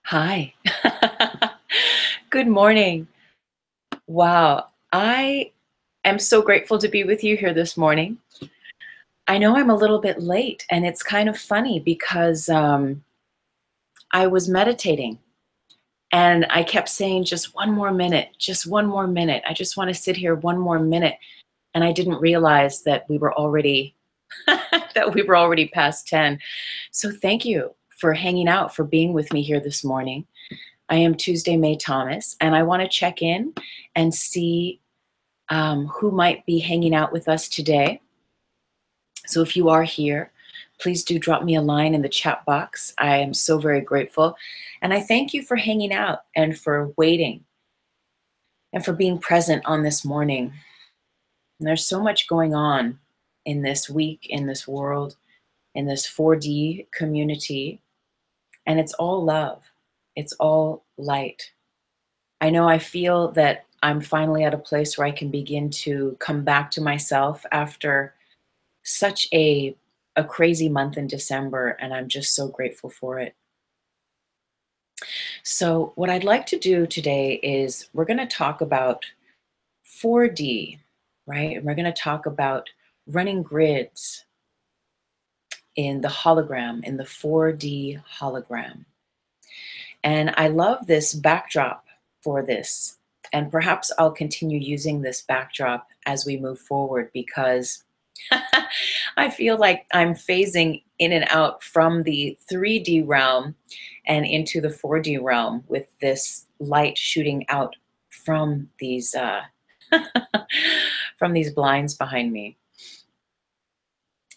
Hi. Good morning. Wow. I am so grateful to be with you here this morning. I know I'm a little bit late, and it's kind of funny because I was meditating and I kept saying, just one more minute, just one more minute. I just want to sit here one more minute. And I didn't realize that we were already past 10. So thank you for hanging out, for being with me here this morning. I am Tuesday May Thomas, and I want to check in and see who might be hanging out with us today. So if you are here, please do drop me a line in the chat box. I am so very grateful. And I thank you for hanging out and for waiting and for being present on this morning. And there's so much going on in this week, in this world, in this 4D community, and it's all love. It's all light. I know I feel that I'm finally at a place where I can begin to come back to myself after such a crazy month in December, and I'm just so grateful for it. So what I'd like to do today is we're going to talk about 4D, right? And we're going to talk about running grids in the hologram, in the 4D hologram. And I love this backdrop for this. And perhaps I'll continue using this backdrop as we move forward because I feel like I'm phasing in and out from the 3D realm and into the 4D realm with this light shooting out from these from these blinds behind me.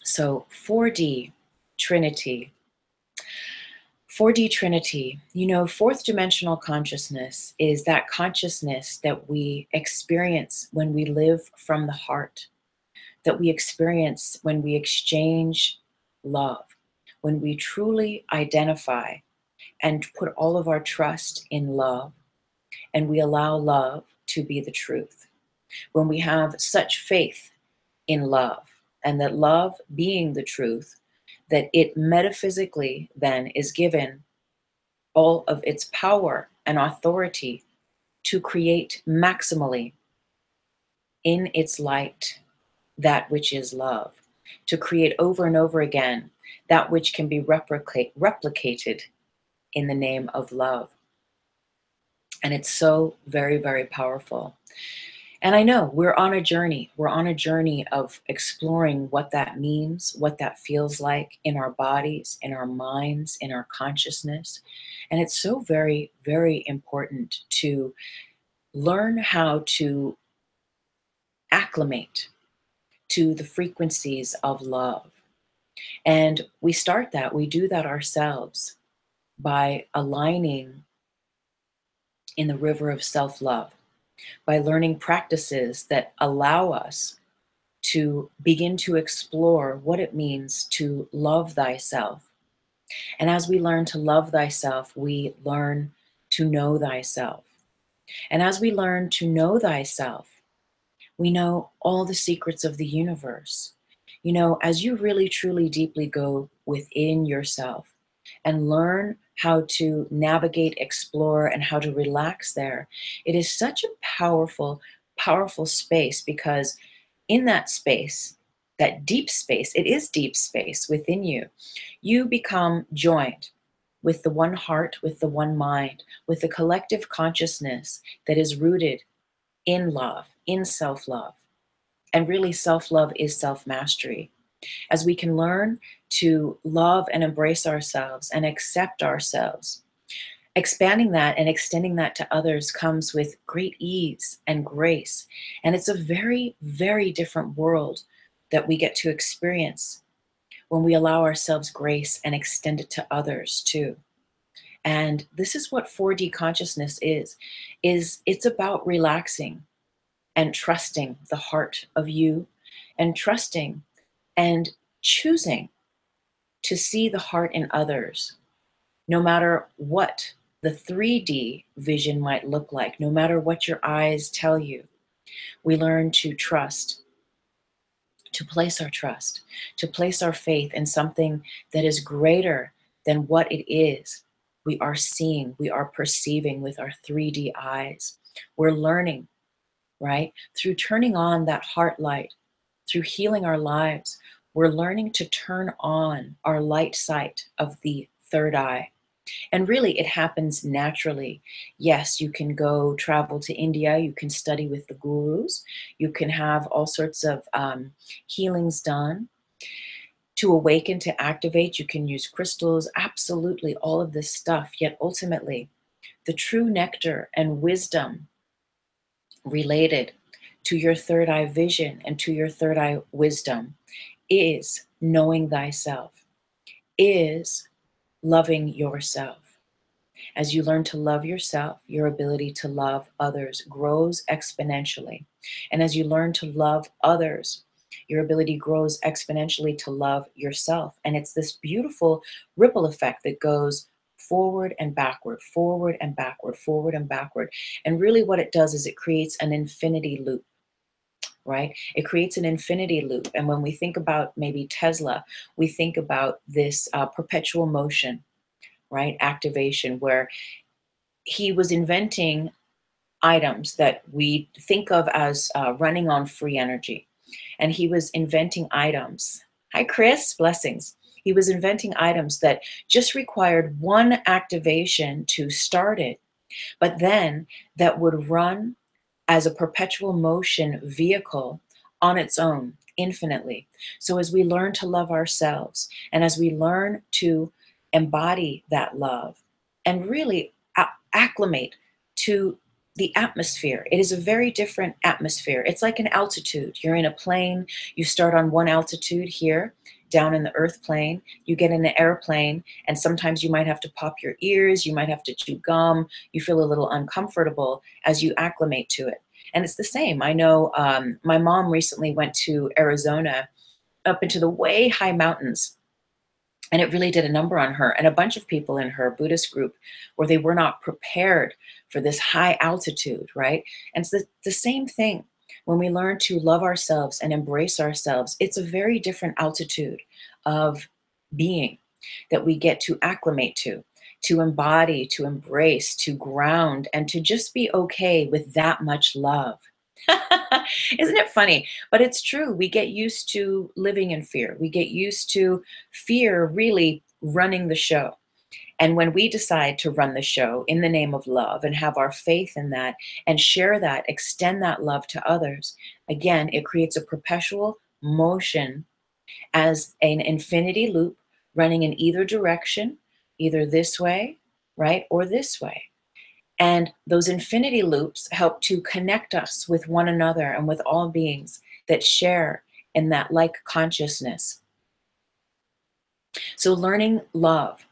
So 4D Trinity. 4D Trinity, you know, fourth dimensional consciousness is that consciousness that we experience when we live from the heart, that we experience when we exchange love, when we truly identify and put all of our trust in love, and we allow love to be the truth. When we have such faith in love, and that love being the truth, that it metaphysically then is given all of its power and authority to create maximally in its light that which is love, to create over and over again that which can be replicated in the name of love. And it's so very, very powerful. And I know we're on a journey. We're on a journey of exploring what that means, what that feels like in our bodies, in our minds, in our consciousness. And it's so very, very important to learn how to acclimate to the frequencies of love. And we do that ourselves by aligning in the river of self-love, by learning practices that allow us to begin to explore what it means to love thyself. And as we learn to love thyself, we learn to know thyself. And as we learn to know thyself, we know all the secrets of the universe. You know, as you really, truly, deeply go within yourself and learn how to navigate, explore, and how to relax there, it is such a powerful, powerful space, because in that space, that deep space, it is deep space within you, you become joined with the one heart, with the one mind, with the collective consciousness that is rooted in love, in self-love. And really, self-love is self-mastery. As we can learn to love and embrace ourselves and accept ourselves, expanding that and extending that to others comes with great ease and grace. And it's a very, very different world that we get to experience when we allow ourselves grace and extend it to others too. And this is what 4D consciousness is it's about relaxing and trusting the heart of you, and trusting and choosing to see the heart in others, no matter what the 3D vision might look like, no matter what your eyes tell you. We learn to trust, to place our trust, to place our faith in something that is greater than what it is. We are seeing, we are perceiving with our 3D eyes. We're learning, right? Through turning on that heart light, through healing our lives, we're learning to turn on our light sight of the third eye. And really, it happens naturally. Yes, you can go travel to India, you can study with the gurus, you can have all sorts of healings done. To awaken, to activate, you can use crystals, absolutely all of this stuff. Yet ultimately, the true nectar and wisdom related to your third eye vision and to your third eye wisdom is knowing thyself, is loving yourself. As you learn to love yourself, your ability to love others grows exponentially. And as you learn to love others, your ability grows exponentially to love yourself. And it's this beautiful ripple effect that goes forward and backward, forward and backward, forward and backward. And really what it does is it creates an infinity loop, right? It creates an infinity loop. And when we think about maybe Tesla, we think about this perpetual motion, right? Activation, where he was inventing items that we think of as running on free energy. And he was inventing items. Hi, Chris, blessings. He was inventing items that just required one activation to start it, but then that would run as a perpetual motion vehicle on its own infinitely. So as we learn to love ourselves and as we learn to embody that love and really acclimate to the atmosphere, it is a very different atmosphere. It's like an altitude. You're in a plane, you start on one altitude here, down in the earth plane, you get in an airplane, and sometimes you might have to pop your ears, you might have to chew gum, you feel a little uncomfortable as you acclimate to it. And it's the same. I know my mom recently went to Arizona, up into the way high mountains, and it really did a number on her and a bunch of people in her Buddhist group where they were not prepared for this high altitude, right? And it's the same thing. When we learn to love ourselves and embrace ourselves, it's a very different altitude of being that we get to acclimate to embody, to embrace, to ground, and to just be okay with that much love. Isn't it funny? But it's true. We get used to living in fear. We get used to fear really running the show. And when we decide to run the show in the name of love and have our faith in that and share that, extend that love to others, again, it creates a perpetual motion as an infinity loop running in either direction, either this way, right, or this way. And those infinity loops help to connect us with one another and with all beings that share in that like consciousness. So learning love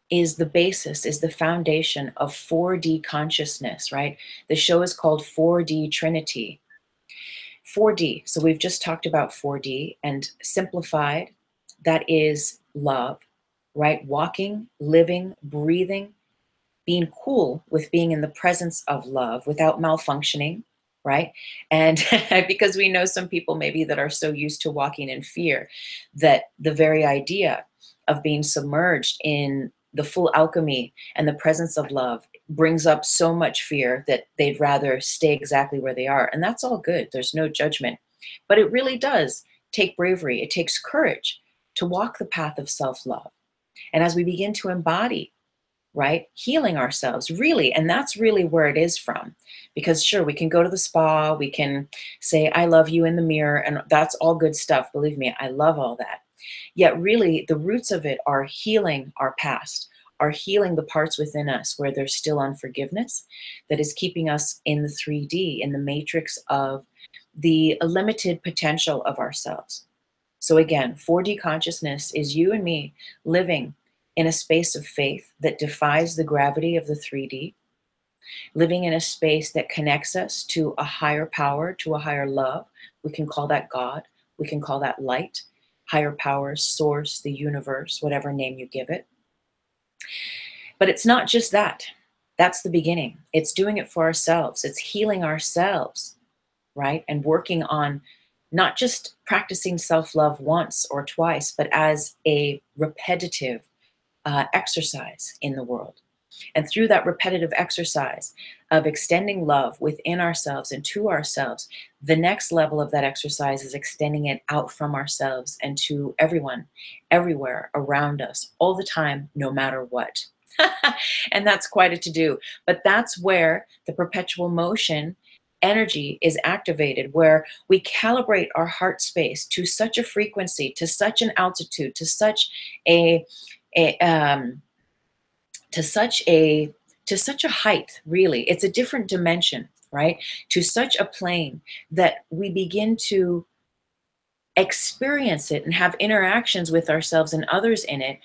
is the basis, is the foundation of 4D consciousness, right? The show is called 4D Trinity. 4D, so we've just talked about 4D, and simplified, that is love, right? Walking, living, breathing, being cool with being in the presence of love without malfunctioning, right? And because we know some people maybe that are so used to walking in fear that the very idea of being submerged in the full alchemy and the presence of love brings up so much fear that they'd rather stay exactly where they are. And that's all good. There's no judgment. But it really does take bravery. It takes courage to walk the path of self-love. And as we begin to embody, right, healing ourselves, really, and that's really where it is from. Because sure, we can go to the spa, we can say, I love you in the mirror, and that's all good stuff. Believe me, I love all that. Yet really, the roots of it are healing our past, are healing the parts within us where there's still unforgiveness that is keeping us in the 3D, in the matrix of the limited potential of ourselves. So again, 4D consciousness is you and me living in a space of faith that defies the gravity of the 3D, living in a space that connects us to a higher power, to a higher love. We can call that God. We can call that light, higher power, source, the universe, whatever name you give it. But it's not just that. That's the beginning. It's doing it for ourselves. It's healing ourselves, right? And working on not just practicing self-love once or twice, but as a repetitive exercise in the world. And through that repetitive exercise of extending love within ourselves and to ourselves, the next level of that exercise is extending it out from ourselves and to everyone, everywhere around us, all the time, no matter what. And that's quite a to-do. But that's where the perpetual motion energy is activated, where we calibrate our heart space to such a frequency, to such an altitude, to such a, a to such a to such a height. Really, it's a different dimension, right? To such a plane that we begin to experience it and have interactions with ourselves and others in it,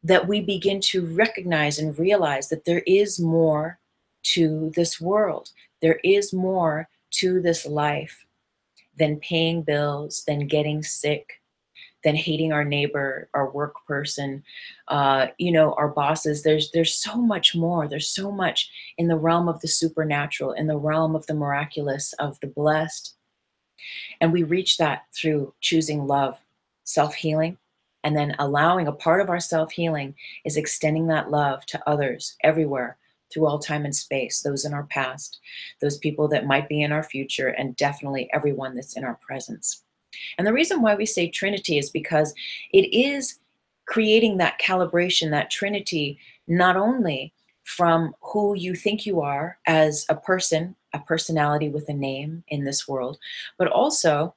that we begin to recognize and realize that there is more to this world. There is more to this life than paying bills, than getting sick, than hating our neighbor, our work person, our bosses. There's so much more. There's so much in the realm of the supernatural, in the realm of the miraculous, of the blessed. And we reach that through choosing love, self-healing, and then allowing a part of our self-healing is extending that love to others everywhere through all time and space, those in our past, those people that might be in our future, and definitely everyone that's in our presence. And the reason why we say Trinity is because it is creating that calibration, that Trinity, not only from who you think you are as a person, a personality with a name in this world, but also,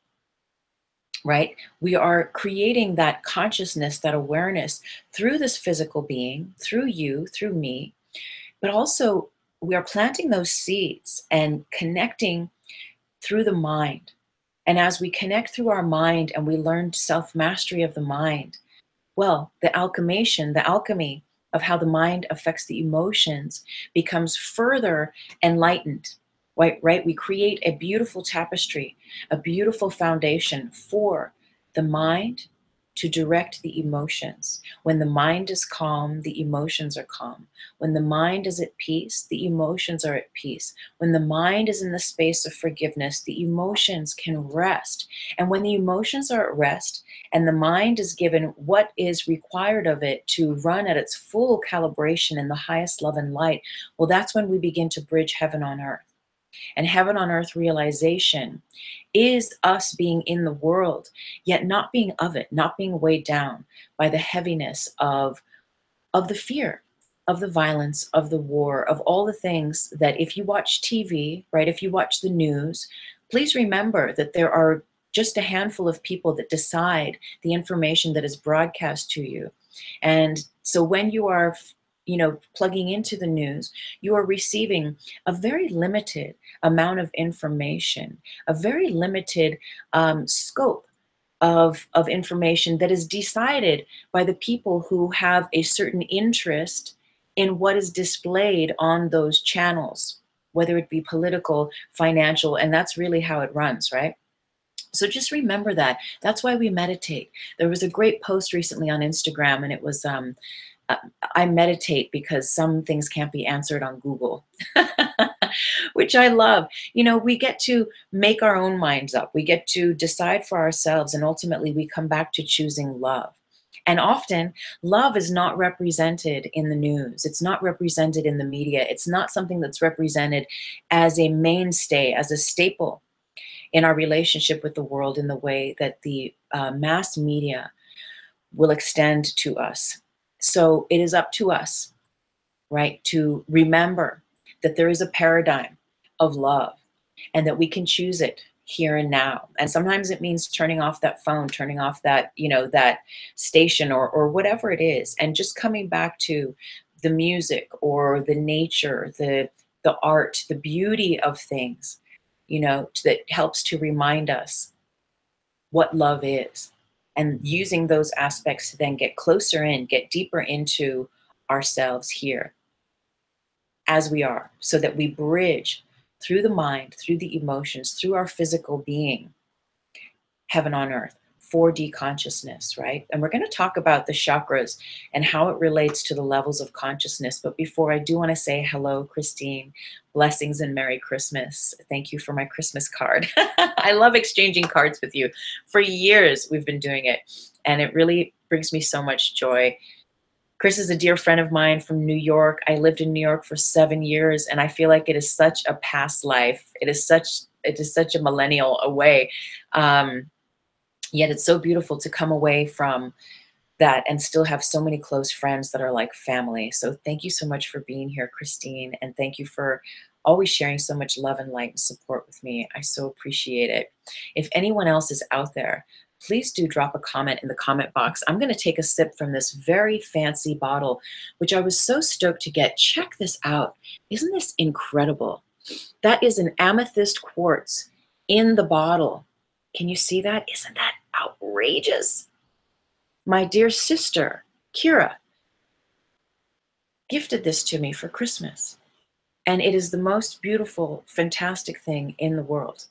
right, we are creating that consciousness, that awareness through this physical being, through you, through me, but also we are planting those seeds and connecting through the mind. And as we connect through our mind and we learn self-mastery of the mind, well, the alchemy of how the mind affects the emotions becomes further enlightened, right? We create a beautiful tapestry, a beautiful foundation for the mind to direct the emotions. When the mind is calm, the emotions are calm. When the mind is at peace, the emotions are at peace. When the mind is in the space of forgiveness, the emotions can rest. And when the emotions are at rest and the mind is given what is required of it to run at its full calibration in the highest love and light, well, that's when we begin to bridge heaven on earth. And heaven on earth realization is us being in the world, yet not being of it, not being weighed down by the heaviness of the fear, of the violence, of the war, of all the things that if you watch TV, right, if you watch the news, please remember that there are just a handful of people that decide the information that is broadcast to you. And so when you are plugging into the news, you are receiving a very limited amount of information, a very limited scope of information that is decided by the people who have a certain interest in what is displayed on those channels, whether it be political, financial, and that's really how it runs, right? So just remember that. That's why we meditate. There was a great post recently on Instagram, and it was, I meditate because some things can't be answered on Google, which I love. We get to make our own minds up. We get to decide for ourselves, and ultimately we come back to choosing love. And often, love is not represented in the news. It's not represented in the media. It's not something that's represented as a mainstay, as a staple in our relationship with the world in the way that the mass media will extend to us. So it is up to us, right, to remember that there is a paradigm of love and that we can choose it here and now. And sometimes it means turning off that phone, turning off that, that station or whatever it is, and just coming back to the music or the nature, the art, the beauty of things, that helps to remind us what love is. And using those aspects to then get closer in, get deeper into ourselves here as we are, so that we bridge through the mind, through the emotions, through our physical being, heaven on earth, 4D consciousness, right? And we're going to talk about the chakras and how it relates to the levels of consciousness. But before, I do want to say hello, Christine. Blessings and Merry Christmas. Thank you for my Christmas card. I love exchanging cards with you. For years, we've been doing it. And it really brings me so much joy Chris is a dear friend of mine from New York. I lived in New York for 7 years, and I feel like it is such a past life. It is such a millennial away. Yet it's so beautiful to come away from that and still have so many close friends that are like family. So thank you so much for being here, Christine, and thank you for always sharing so much love and light and support with me. I so appreciate it. If anyone else is out there, please do drop a comment in the comment box. I'm going to take a sip from this very fancy bottle, which I was so stoked to get. Check this out. Isn't this incredible? That is an amethyst quartz in the bottle. Can you see that? Isn't that outrageous? My dear sister, Kira, gifted this to me for Christmas. And it is the most beautiful, fantastic thing in the world.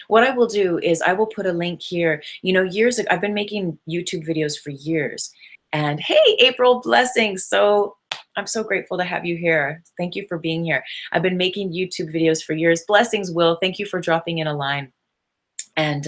What I will do is I will put a link here. You know, years ago, I've been making YouTube videos for years. And hey, April, blessings. So I'm so grateful to have you here. Thank you for being here. I've been making YouTube videos for years. Blessings, Will. Thank you for dropping in a line. And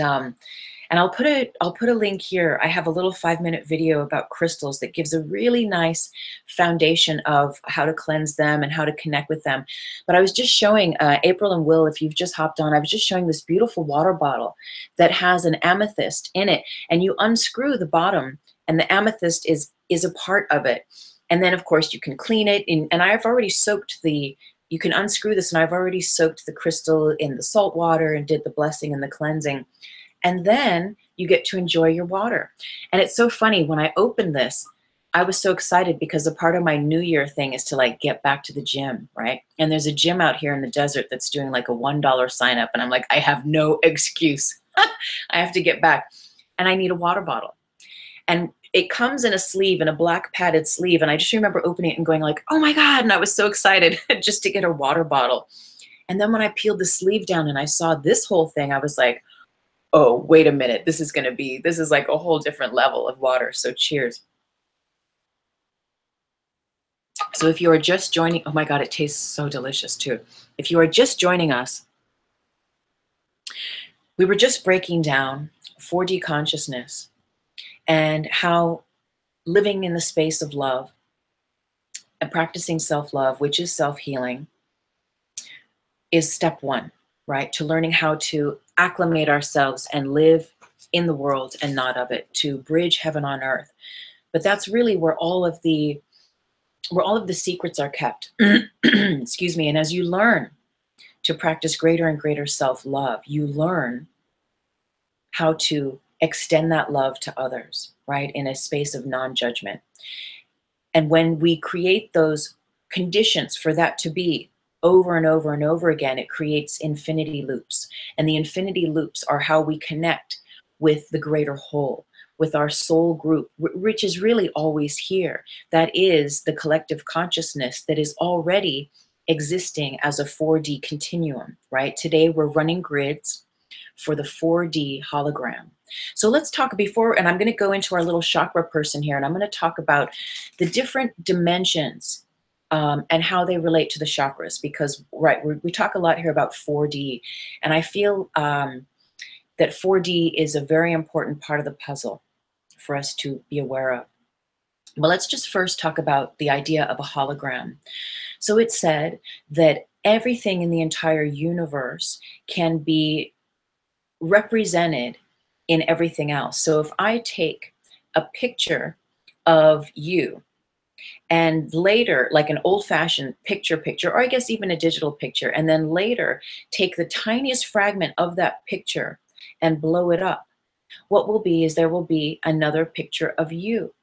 I'll put a link here. I have a little 5-minute video about crystals that gives a really nice foundation of how to cleanse them and how to connect with them. But I was just showing April and Will, if you've just hopped on, I was just showing this beautiful water bottle that has an amethyst in it, and you unscrew the bottom, and the amethyst is a part of it. And then of course you can clean it, and I've already soaked you can unscrew this, and I've already soaked the crystal in the salt water and did the blessing and the cleansing. And then you get to enjoy your water. And it's so funny, when I opened this, I was so excited because a part of my New Year thing is to like get back to the gym, right? And there's a gym out here in the desert that's doing like a $1 sign up. And I'm like, I have no excuse. I have to get back. And I need a water bottle. And it comes in a sleeve, in a black padded sleeve. And I just remember opening it and going like, oh my God. And I was so excited just to get a water bottle. And then when I peeled the sleeve down and I saw this whole thing, I was like, oh, wait a minute, this is like a whole different level of water. So cheers. So if you are just joining, oh my God, it tastes so delicious too. If you are just joining us, we were just breaking down 4D consciousness and how living in the space of love and practicing self-love, which is self-healing, is step one, right? To learning how to acclimate ourselves and live in the world and not of it, to bridge heaven on earth. But that's really where all of the secrets are kept. Excuse me. And as you learn to practice greater and greater self-love, you learn how to extend that love to others, right? In a space of non-judgment. And when we create those conditions for that to be over and over and over again, it creates infinity loops. And the infinity loops are how we connect with the greater whole, with our soul group, which is really always here. That is the collective consciousness that is already existing as a 4D continuum, right? Today we're running grids for the 4D hologram. So let's talk before, and I'm going to go into our little chakra person here, and I'm going to talk about the different dimensions and how they relate to the chakras, because right, we talk a lot here about 4D, and I feel that 4D is a very important part of the puzzle for us to be aware of. But let's just first talk about the idea of a hologram. So it's said that everything in the entire universe can be represented in everything else. So if I take a picture of you, and later, like an old-fashioned picture, or I guess even a digital picture, and then later take the tiniest fragment of that picture and blow it up, what will be is there will be another picture of you.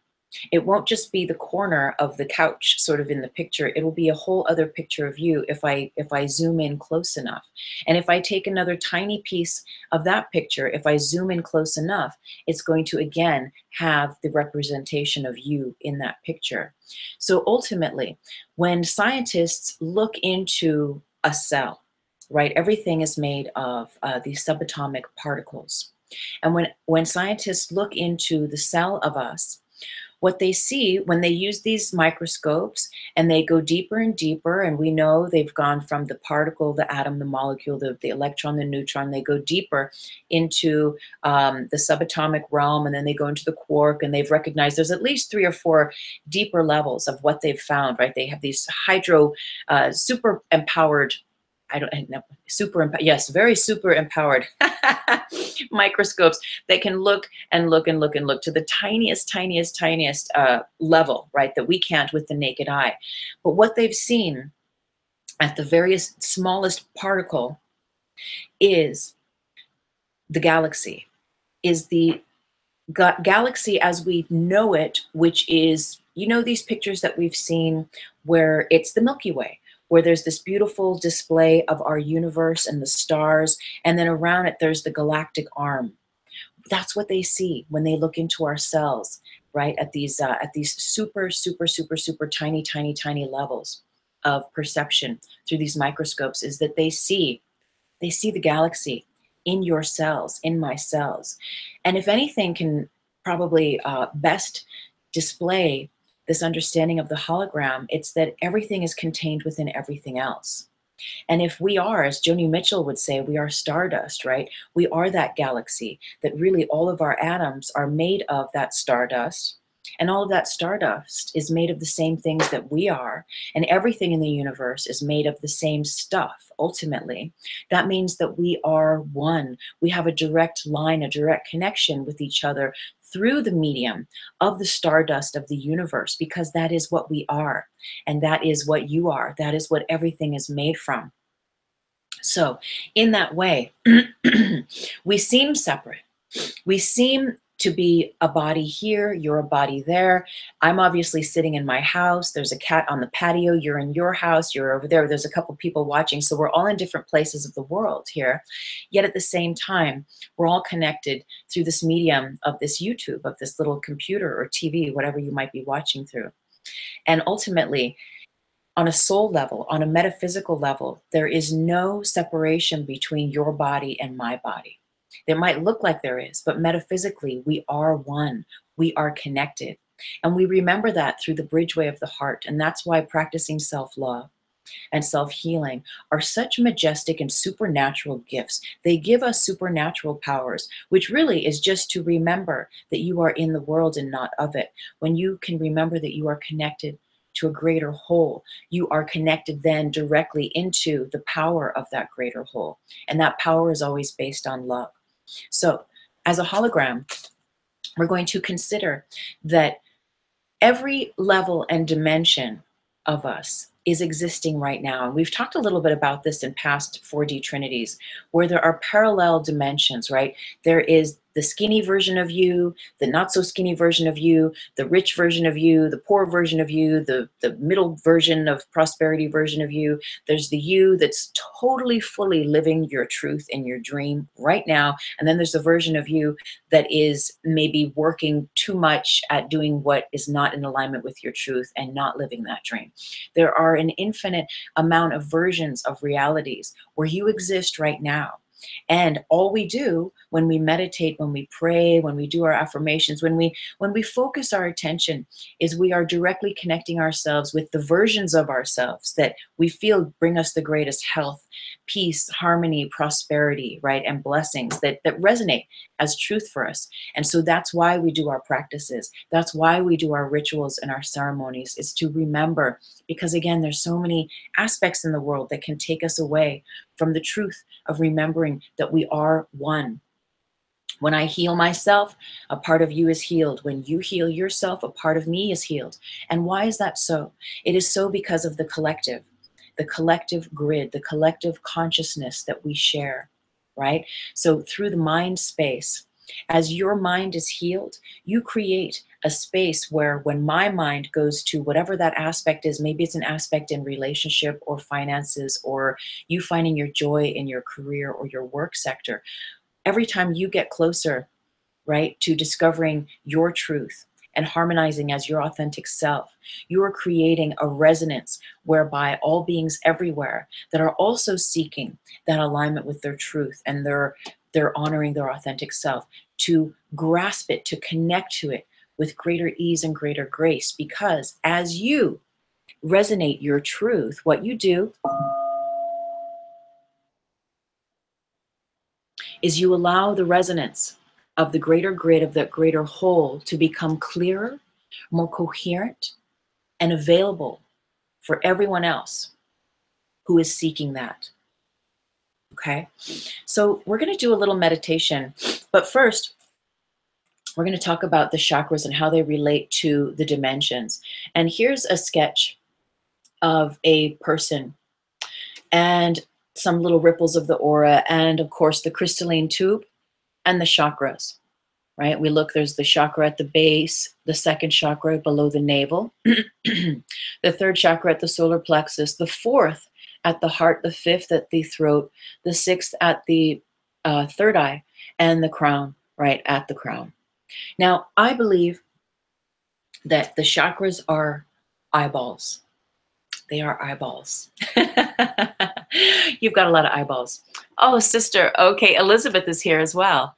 It won't just be the corner of the couch sort of in the picture. It'll be a whole other picture of you if I zoom in close enough. And if I take another tiny piece of that picture, if I zoom in close enough, it's going to again have the representation of you in that picture. So ultimately, when scientists look into a cell, right, everything is made of these subatomic particles. And when scientists look into the cell of us, what they see when they use these microscopes and they go deeper and deeper, and we know they've gone from the particle, the atom, the molecule, the electron, the neutron, they go deeper into the subatomic realm, and then they go into the quark, and they've recognized there's at least 3 or 4 deeper levels of what they've found, right? They have these super empowered, I don't know, yes, very super empowered microscopes that can look and look and look and look to the tiniest level, right, that we can't with the naked eye. But what they've seen at the very smallest particle is the galaxy, is the galaxy as we know it, which is, you know, these pictures that we've seen where it's the Milky Way, where there's this beautiful display of our universe and the stars, and then around it there's the galactic arm. That's what they see when they look into our cells, right? At these super tiny levels of perception through these microscopes, is that they see the galaxy in your cells, in my cells. And if anything can probably best display this understanding of the hologram, it's that everything is contained within everything else. And if we are, as Joni Mitchell would say, we are stardust, right? We are that galaxy, that really all of our atoms are made of that stardust. And all of that stardust is made of the same things that we are. And everything in the universe is made of the same stuff, ultimately. That means that we are one. We have a direct line, a direct connection with each other through the medium of the stardust of the universe, because that is what we are. And that is what you are. That is what everything is made from. So in that way, we seem separate. We seem to be a body here, you're a body there. I'm obviously sitting in my house. There's a cat on the patio. You're in your house. You're over there. There's a couple people watching. So we're all in different places of the world here. Yet at the same time, we're all connected through this medium of this YouTube, of this little computer or TV, whatever you might be watching through. And ultimately, on a soul level, on a metaphysical level, there is no separation between your body and my body. It might look like there is, but metaphysically, we are one. We are connected. And we remember that through the bridgeway of the heart. And that's why practicing self-love and self-healing are such majestic and supernatural gifts. They give us supernatural powers, which really is just to remember that you are in the world and not of it. When you can remember that you are connected to a greater whole, you are connected then directly into the power of that greater whole. And that power is always based on love. So as a hologram, we're going to consider that every level and dimension of us is existing right now. And we've talked a little bit about this in past 4D Trinities, where there are parallel dimensions, right? There is the skinny version of you, the not so skinny version of you, the rich version of you, the poor version of you, the middle version of prosperity version of you. There's the you that's totally fully living your truth in your dream right now. And then there's the version of you that is maybe working too much at doing what is not in alignment with your truth and not living that dream. There are an infinite amount of versions of realities where you exist right now. And all we do when we meditate, when we pray, when we do our affirmations, when we focus our attention, is we are directly connecting ourselves with the versions of ourselves that we feel bring us the greatest health, peace, harmony, prosperity, right? And blessings that resonate as truth for us. And so that's why we do our practices. That's why we do our rituals and our ceremonies, is to remember, because again, there's so many aspects in the world that can take us away from the truth of remembering that we are one. When I heal myself, a part of you is healed. When you heal yourself, a part of me is healed. And why is that so? It is so because of the collective grid, the collective consciousness that we share, right? So through the mind space, as your mind is healed, you create a space where when my mind goes to whatever that aspect is, maybe it's an aspect in relationship or finances, or you finding your joy in your career or your work sector, every time you get closer, right, to discovering your truth and harmonizing as your authentic self, you are creating a resonance whereby all beings everywhere that are also seeking that alignment with their truth, and they're honoring their authentic self, to grasp it, to connect to it, with greater ease and greater grace, because as you resonate your truth, what you do is you allow the resonance of the greater grid, of that greater whole, to become clearer, more coherent, and available for everyone else who is seeking that. Okay? So we're going to do a little meditation, but first, we're going to talk about the chakras and how they relate to the dimensions. And here's a sketch of a person and some little ripples of the aura, and of course the crystalline tube and the chakras, right? We look, there's the chakra at the base, the second chakra below the navel, the third chakra at the solar plexus, the fourth at the heart, the fifth at the throat, the sixth at the third eye, and the crown, right at the crown. Now, I believe that the chakras are eyeballs. They are eyeballs. You've got a lot of eyeballs. Oh, sister. Okay, Elizabeth is here as well.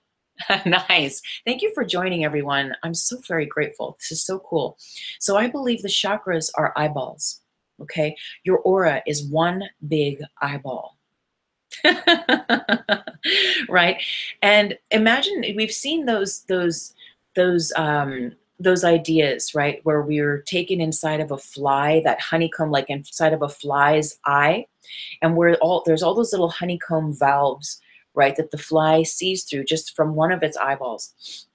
Nice. Thank you for joining, everyone. I'm so very grateful. This is so cool. So I believe the chakras are eyeballs. Okay, your aura is one big eyeball. Right? And imagine, we've seen those ideas, right, where we're taken inside of a fly, that honeycomb, like inside of a fly's eye, and there's all those little honeycomb valves, right, that the fly sees through just from one of its eyeballs.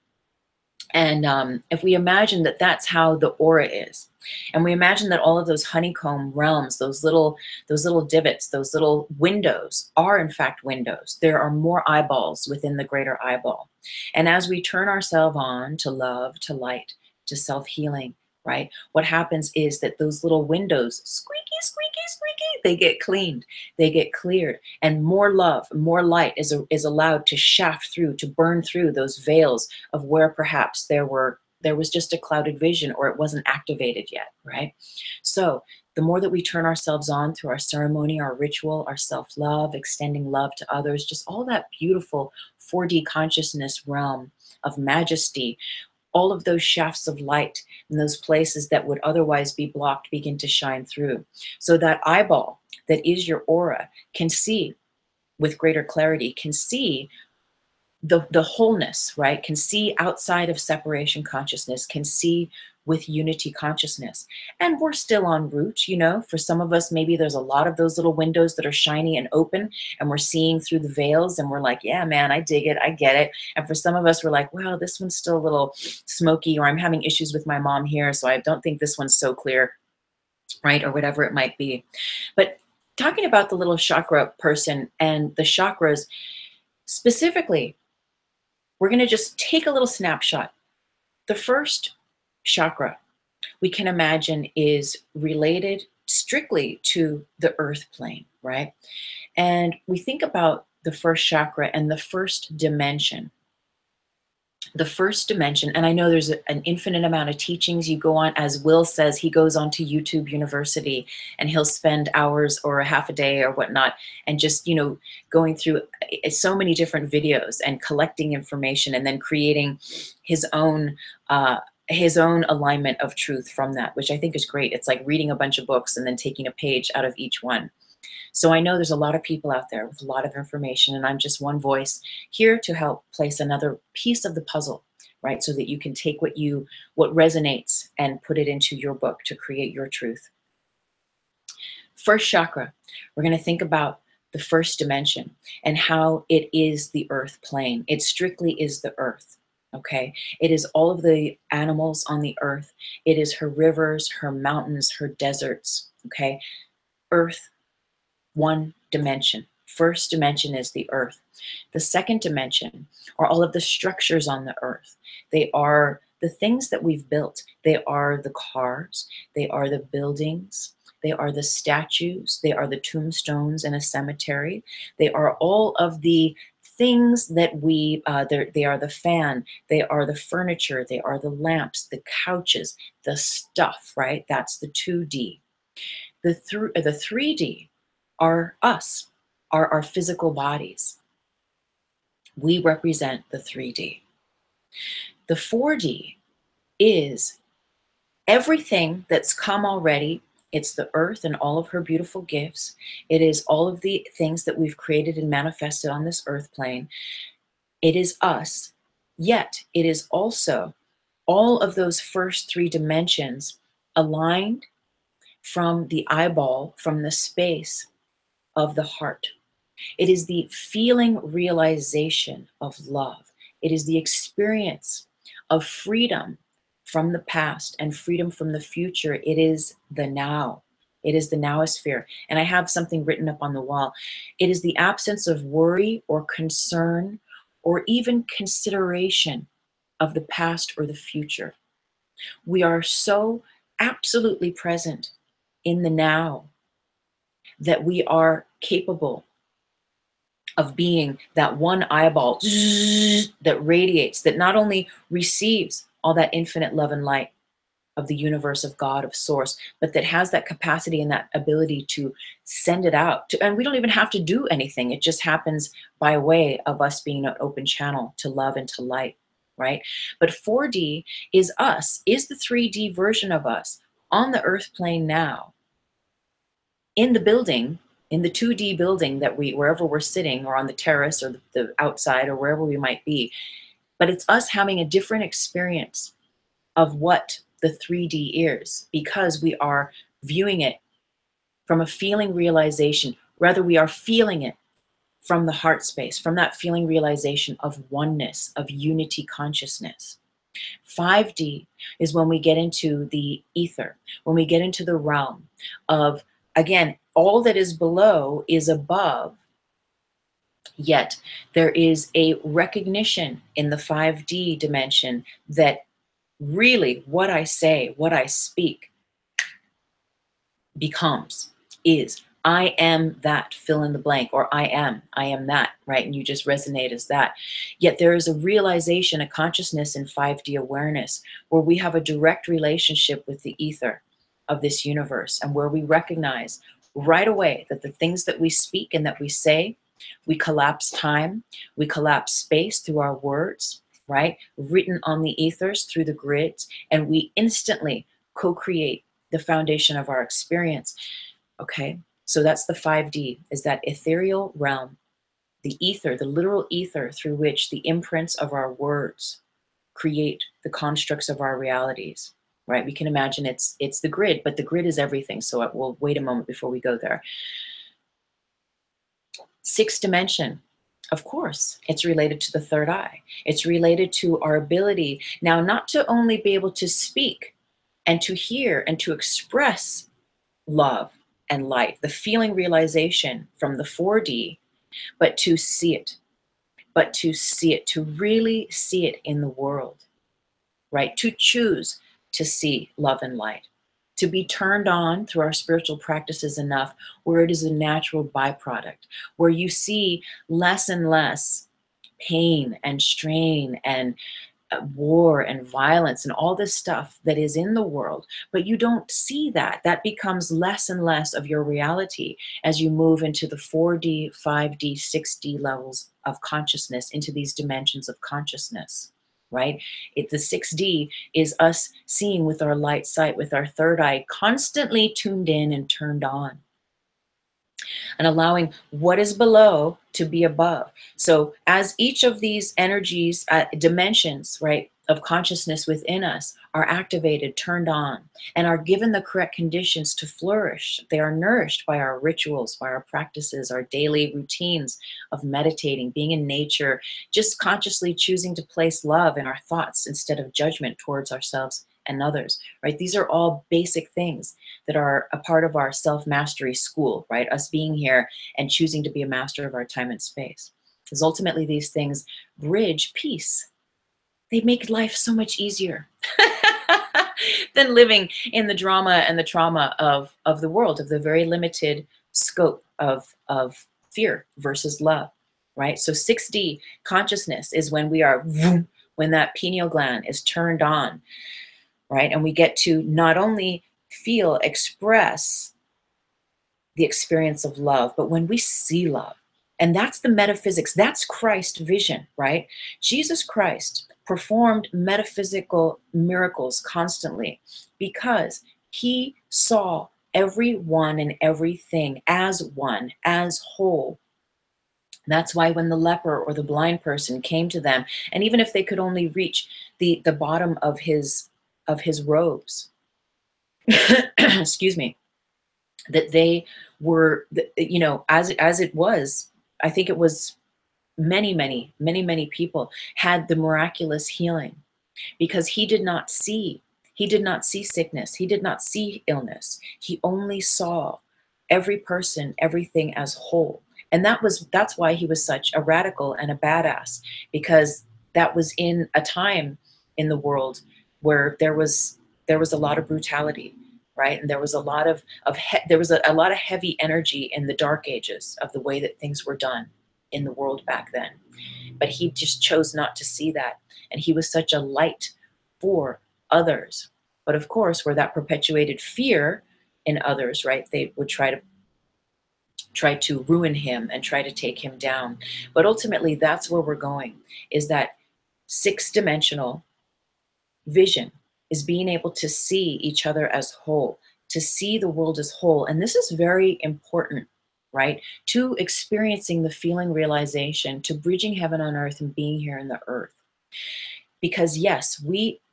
And if we imagine that that's how the aura is, and we imagine that all of those honeycomb realms, those little divots, those little windows are in fact windows. There are more eyeballs within the greater eyeball. And as we turn ourselves on to love, to light, to self-healing, right, what happens is that those little windows, squeaky, squeaky, squeaky, they get cleaned, they get cleared, and more love, more light is allowed to shaft through, to burn through those veils of where perhaps there was just a clouded vision, or it wasn't activated yet, right? So the more that we turn ourselves on through our ceremony, our ritual, our self-love, extending love to others, just all that beautiful 4D consciousness realm of majesty, all of those shafts of light in those places that would otherwise be blocked begin to shine through. So that eyeball that is your aura can see with greater clarity, can see the wholeness, right? Can see outside of separation consciousness, can see with unity consciousness. And we're still en route, you know. For some of us, maybe there's a lot of those little windows that are shiny and open, and we're seeing through the veils, and we're like, yeah, man, I dig it, I get it. And for some of us, we're like, well, this one's still a little smoky, or I'm having issues with my mom here, so I don't think this one's so clear, right? Or whatever it might be. But talking about the little chakra person and the chakras specifically, we're going to just take a little snapshot. The first chakra we can imagine is related strictly to the earth plane, right? And we think about the first chakra and the first dimension. The first dimension, and I know there's an infinite amount of teachings you go on. As Will says, he goes on to YouTube University and he'll spend hours or a half a day or whatnot, and just, you know, going through so many different videos and collecting information, and then creating his own alignment of truth from that, which I think is great. It's like reading a bunch of books and then taking a page out of each one. So I know there's a lot of people out there with a lot of information, and I'm just one voice here to help place another piece of the puzzle, right? So that you can take what resonates and put it into your book to create your truth. First chakra, we're going to think about the first dimension and how it is the earth plane. It strictly is the earth. Okay, it is all of the animals on the earth. It is her rivers, her mountains, her deserts. Okay, earth, one dimension. First dimension is the earth. The second dimension are all of the structures on the earth. They are the things that we've built. They are the cars. They are the buildings. They are the statues. They are the tombstones in a cemetery. They are all of the things that they are the fan, they are the furniture, they are the lamps, the couches, the stuff, right? That's the 2D. The 3D are us, are our physical bodies. We represent the 3D. The 4D is everything that's come already. It's the earth and all of her beautiful gifts. It is all of the things that we've created and manifested on this earth plane. It is us. Yet it is also all of those first three dimensions aligned from the eyeball, from the space of the heart. It is the feeling realization of love. It is the experience of freedom from the past and freedom from the future. It is the now. It is the nowosphere. And I have something written up on the wall. It is the absence of worry or concern or even consideration of the past or the future. We are so absolutely present in the now that we are capable of being that one eyeball that radiates, that not only receives all that infinite love and light of the universe, of God, of source, but that has that capacity and that ability to send it out. And we don't even have to do anything. It just happens by way of us being an open channel to love and to light, right? But 4D is us, is the 3D version of us on the earth plane now, in the building, in the 2D building that wherever we're sitting, or on the terrace or the outside or wherever we might be. But it's us having a different experience of what the 3D is, because we are viewing it from a feeling realization. Rather, we are feeling it from the heart space, from that feeling realization of oneness, of unity consciousness. 5D is when we get into the ether, when we get into the realm of, again, all that is below is above, yet there is a recognition in the 5D dimension that really what I say, what I speak becomes, is. I am that, fill in the blank, or I am that, right? And you just resonate as that. Yet there is a realization, a consciousness in 5D awareness where we have a direct relationship with the ether of this universe, and where we recognize right away that the things that we speak and that we say, we collapse time, we collapse space through our words, right? Written on the ethers through the grids, and we instantly co-create the foundation of our experience. Okay, so that's the 5D, is that ethereal realm, the ether, the literal ether through which the imprints of our words create the constructs of our realities, right? We can imagine it's the grid, but the grid is everything. So we'll wait a moment before we go there. 6th dimension, of course, it's related to the third eye. It's related to our ability now not to only be able to speak and to hear and to express love and light, the feeling realization from the 4D, but to see it, to really see it in the world, right? To choose to see love and light, to be turned on through our spiritual practices enough where it is a natural byproduct, where you see less and less pain and strain and war and violence and all this stuff that is in the world, but you don't see that. That becomes less and less of your reality as you move into the 4D, 5D, 6D levels of consciousness, into these dimensions of consciousness, right? The 6D is us seeing with our light sight, with our third eye, constantly tuned in and turned on, and allowing what is below to be above. So as each of these energies, dimensions, right, of consciousness within us are activated, turned on, and are given the correct conditions to flourish, they are nourished by our rituals, by our practices, our daily routines of meditating, being in nature, just consciously choosing to place love in our thoughts instead of judgment towards ourselves and others, right? These are all basic things that are a part of our self-mastery school, right? Us being here and choosing to be a master of our time and space. Because ultimately these things bridge peace. They make life so much easier than living in the drama and the trauma of the world, of the very limited scope of fear versus love, right? So 6D consciousness is when we are, when that pineal gland is turned on, right? And we get to not only feel, express the experience of love, but when we see love, and that's the metaphysics, that's Christ vision, right? Jesus Christ performed metaphysical miracles constantly because he saw everyone and everything as one, as whole. That's why when the leper or the blind person came to them, and even if they could only reach the bottom of his robes, excuse me, that they were, you know, as it was, I think it was many people had the miraculous healing because he did not see sickness, he did not see illness, he only saw every person, everything as whole. And that's why he was such a radical and a badass, because that was in a time in the world where there was a lot of brutality, right? And there was a lot there was a lot of heavy energy in the dark ages of the way that things were done in the world back then. But he just chose not to see that. And he was such a light for others. But of course, where that perpetuated fear in others, right? They would try to ruin him and try to take him down. But ultimately, that's where we're going, is that six-dimensional vision is being able to see each other as whole, to see the world as whole. And this is very important, right? To experiencing the feeling realization, to bridging heaven on earth and being here in the earth. Because yes,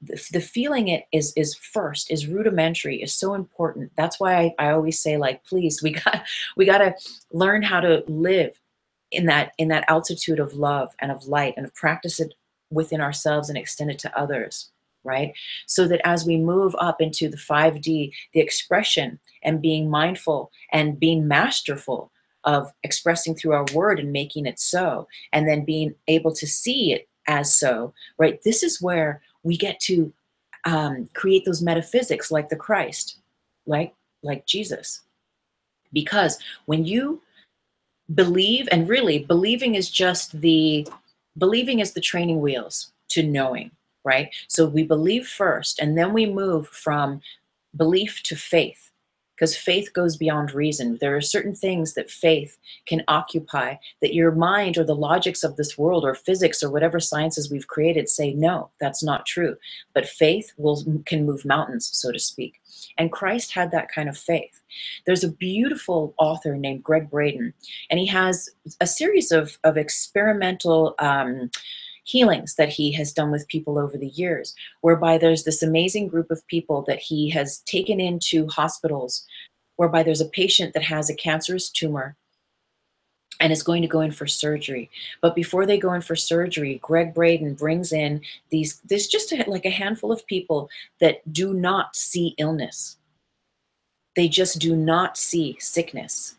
the feeling it is first, is rudimentary, is so important. That's why I always say, like, please, we got to learn how to live in that altitude of love and of light, and practice it within ourselves and extend it to others, right? So that as we move up into the 5D, the expression and being mindful and being masterful of expressing through our word and making it so, and then being able to see it as so, right? This is where we get to create those metaphysics like the Christ, like Jesus. Because when you believe, and really believing is the training wheels to knowing, right? So we believe first, and then we move from belief to faith, because faith goes beyond reason. There are certain things that faith can occupy that your mind or the logics of this world or physics or whatever sciences we've created say, no, that's not true. But faith can move mountains, so to speak. And Christ had that kind of faith. There's a beautiful author named Greg Braden, and he has a series of experimental healings that he has done with people over the years, whereby there's this amazing group of people that he has taken into hospitals, whereby there's a patient that has a cancerous tumor and is going to go in for surgery. But before they go in for surgery, Greg Braden brings in there's just like a handful of people that do not see illness. They just do not see sickness.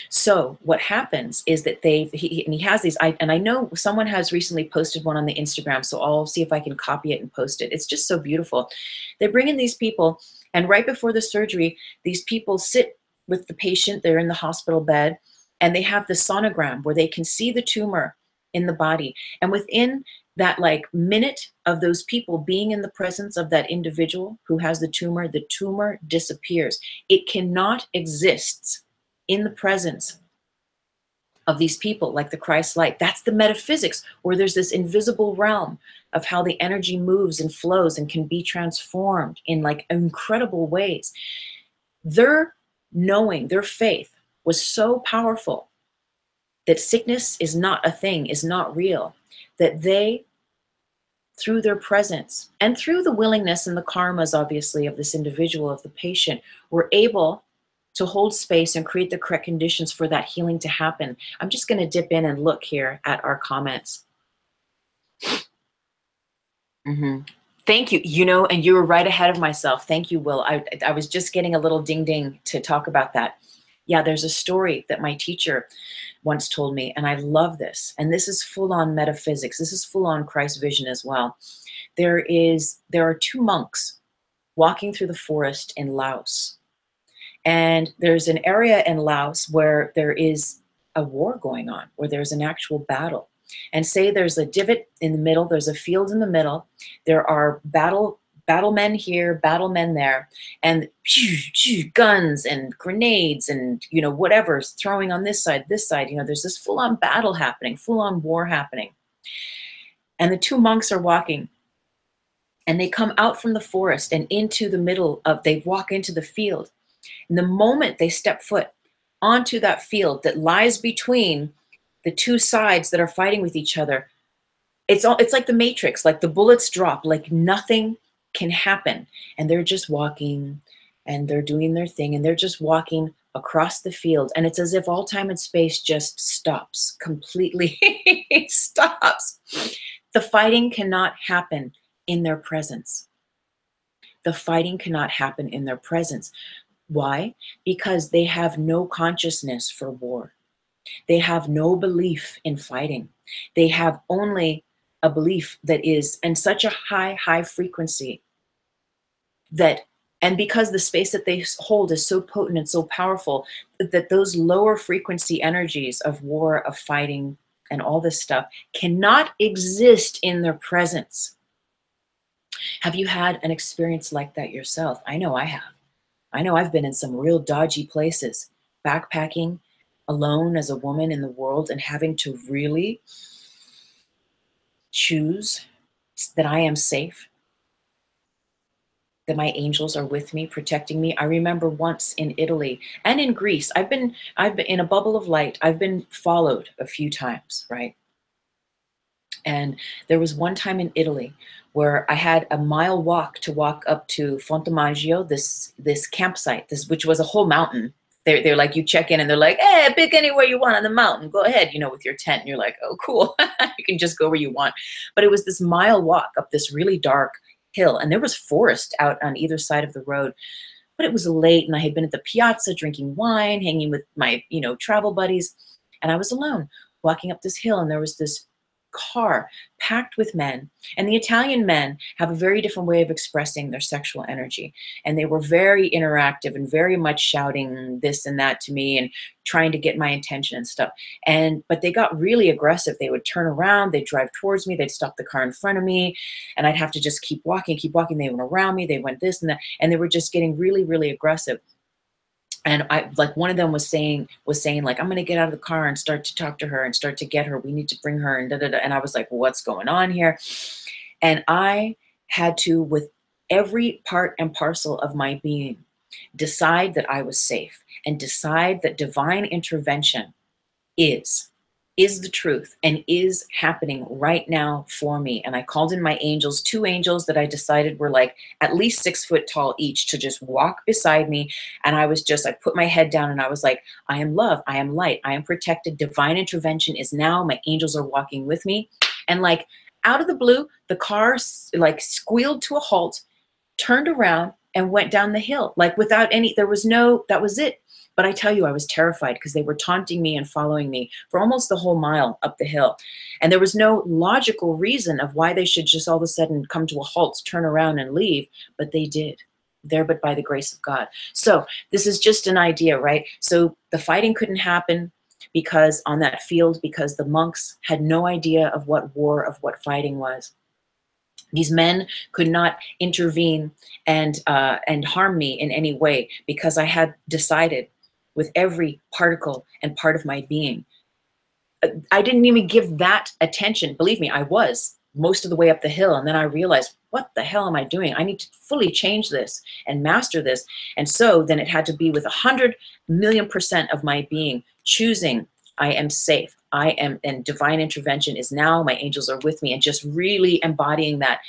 So what happens is that he has these, and I know someone has recently posted one on the Instagram, so I'll see if I can copy it and post it. It's just so beautiful. They bring in these people, and right before the surgery, these people sit with the patient. They're in the hospital bed, and they have the sonogram where they can see the tumor in the body. And within that minute of those people being in the presence of that individual who has the tumor disappears. It cannot exist in the presence of these people like the Christ light. That's the metaphysics, where there's this invisible realm of how the energy moves and flows and can be transformed in incredible ways. Their knowing, their faith was so powerful that sickness is not a thing, is not real, that they, through their presence and through the willingness and the karmas, obviously, of this individual, of the patient, were able to hold space and create the correct conditions for that healing to happen. I'm just going to dip in and look here at our comments. Thank you. And you were right ahead of myself. Thank you, Will. I was just getting a little ding ding to talk about that. Yeah, there's a story that my teacher once told me, and I love this. And this is full on metaphysics. This is full on Christ vision as well. There are two monks walking through the forest in Laos. And there's an area in Laos where there is a war going on, where there's an actual battle. And say there's a divot in the middle, there's a field in the middle, there are battlemen here, battlemen there, and guns and grenades and whatever's throwing on this side. There's this full-on battle happening, full-on war happening. And the two monks are walking, and they come out from the forest and into the middle of, they walk into the field. And the moment they step foot onto that field that lies between the two sides that are fighting with each other, it's like the Matrix, like the bullets drop, like nothing can happen. And they're just walking, and they're doing their thing, and they're just walking across the field. And it's as if all time and space just stops, completely stops. The fighting cannot happen in their presence. The fighting cannot happen in their presence. Why? Because they have no consciousness for war. They have no belief in fighting. They have only a belief that is in such a high frequency that, and because the space that they hold is so potent and so powerful, that those lower frequency energies of war, of fighting, and all this stuff cannot exist in their presence. Have you had an experience like that yourself? I know I have. I know I've been in some real dodgy places, backpacking alone as a woman in the world, and having to really choose that I am safe, that my angels are with me, protecting me. I remember once in Italy and in Greece, I've been in a bubble of light. I've been followed a few times, right? And there was one time in Italy where I had a mile walk to walk up to Fontemaggio, this campsite, which was a whole mountain. They're like, you check in and they're like, hey, pick anywhere you want on the mountain. Go ahead, you know, with your tent. And you're like, oh, cool. You can just go where you want. But it was this mile walk up this really dark hill. And there was forest out on either side of the road. But it was late, and I had been at the piazza drinking wine, hanging with my, travel buddies. And I was alone walking up this hill, and there was this car packed with men. And the Italian men have a very different way of expressing their sexual energy. And they were very interactive and very much shouting this and that to me and trying to get my attention and stuff. But they got really aggressive. They would turn around, they'd drive towards me, they'd stop the car in front of me, and I'd have to just keep walking. They went around me, they went this and that, and they were just getting really, really aggressive. And one of them was saying like, I'm going to get out of the car and start to talk to her and start to get her. We need to bring her and da, da, da. And I was like, what's going on here? And I had to, with every part and parcel of my being, decide that I was safe and decide that divine intervention is the truth and is happening right now for me. And I called in my angels, 2 angels that I decided were like at least 6 foot tall each, to just walk beside me. And I put my head down and I was like, I am love, I am light, I am protected. Divine intervention is now. My angels are walking with me. And like out of the blue, the car like squealed to a halt, turned around and went down the hill. Like without any, that was it. But I tell you, I was terrified because they were taunting me and following me for almost the whole mile up the hill. And there was no logical reason of why they should just all of a sudden come to a halt, turn around and leave. But they did. There, but by the grace of God. So this is just an idea, right? So the fighting couldn't happen because on that field, because the monks had no idea of what war, of what fighting was. These men could not intervene and harm me in any way because I had decided with every particle and part of my being. I didn't even give that attention. Believe me, I was most of the way up the hill. And then I realized, what the hell am I doing? I need to fully change this and master this. And so then it had to be with 100,000,000% of my being choosing, I am safe. I am, and divine intervention is now. My angels are with me, and just really embodying that.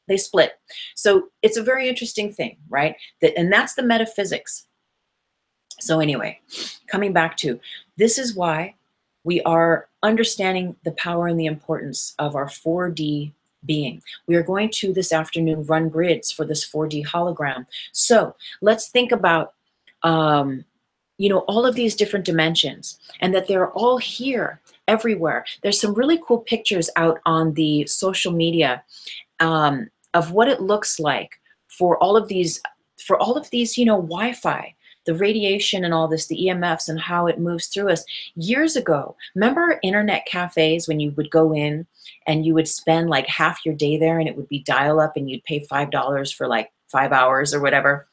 They split. So it's a very interesting thing, right? And that's the metaphysics. So anyway, coming back to, this is why we are understanding the power and the importance of our 4D being. We are going to this afternoon run grids for this 4D hologram. So let's think about, all of these different dimensions, and that they're all here everywhere. There's some really cool pictures out on the social media of what it looks like for all of these, Wi-Fi, the radiation and all this, the EMFs and how it moves through us. Years ago, remember internet cafes when you would go in and you would spend like half your day there and it would be dial up and you'd pay $5 for like 5 hours or whatever?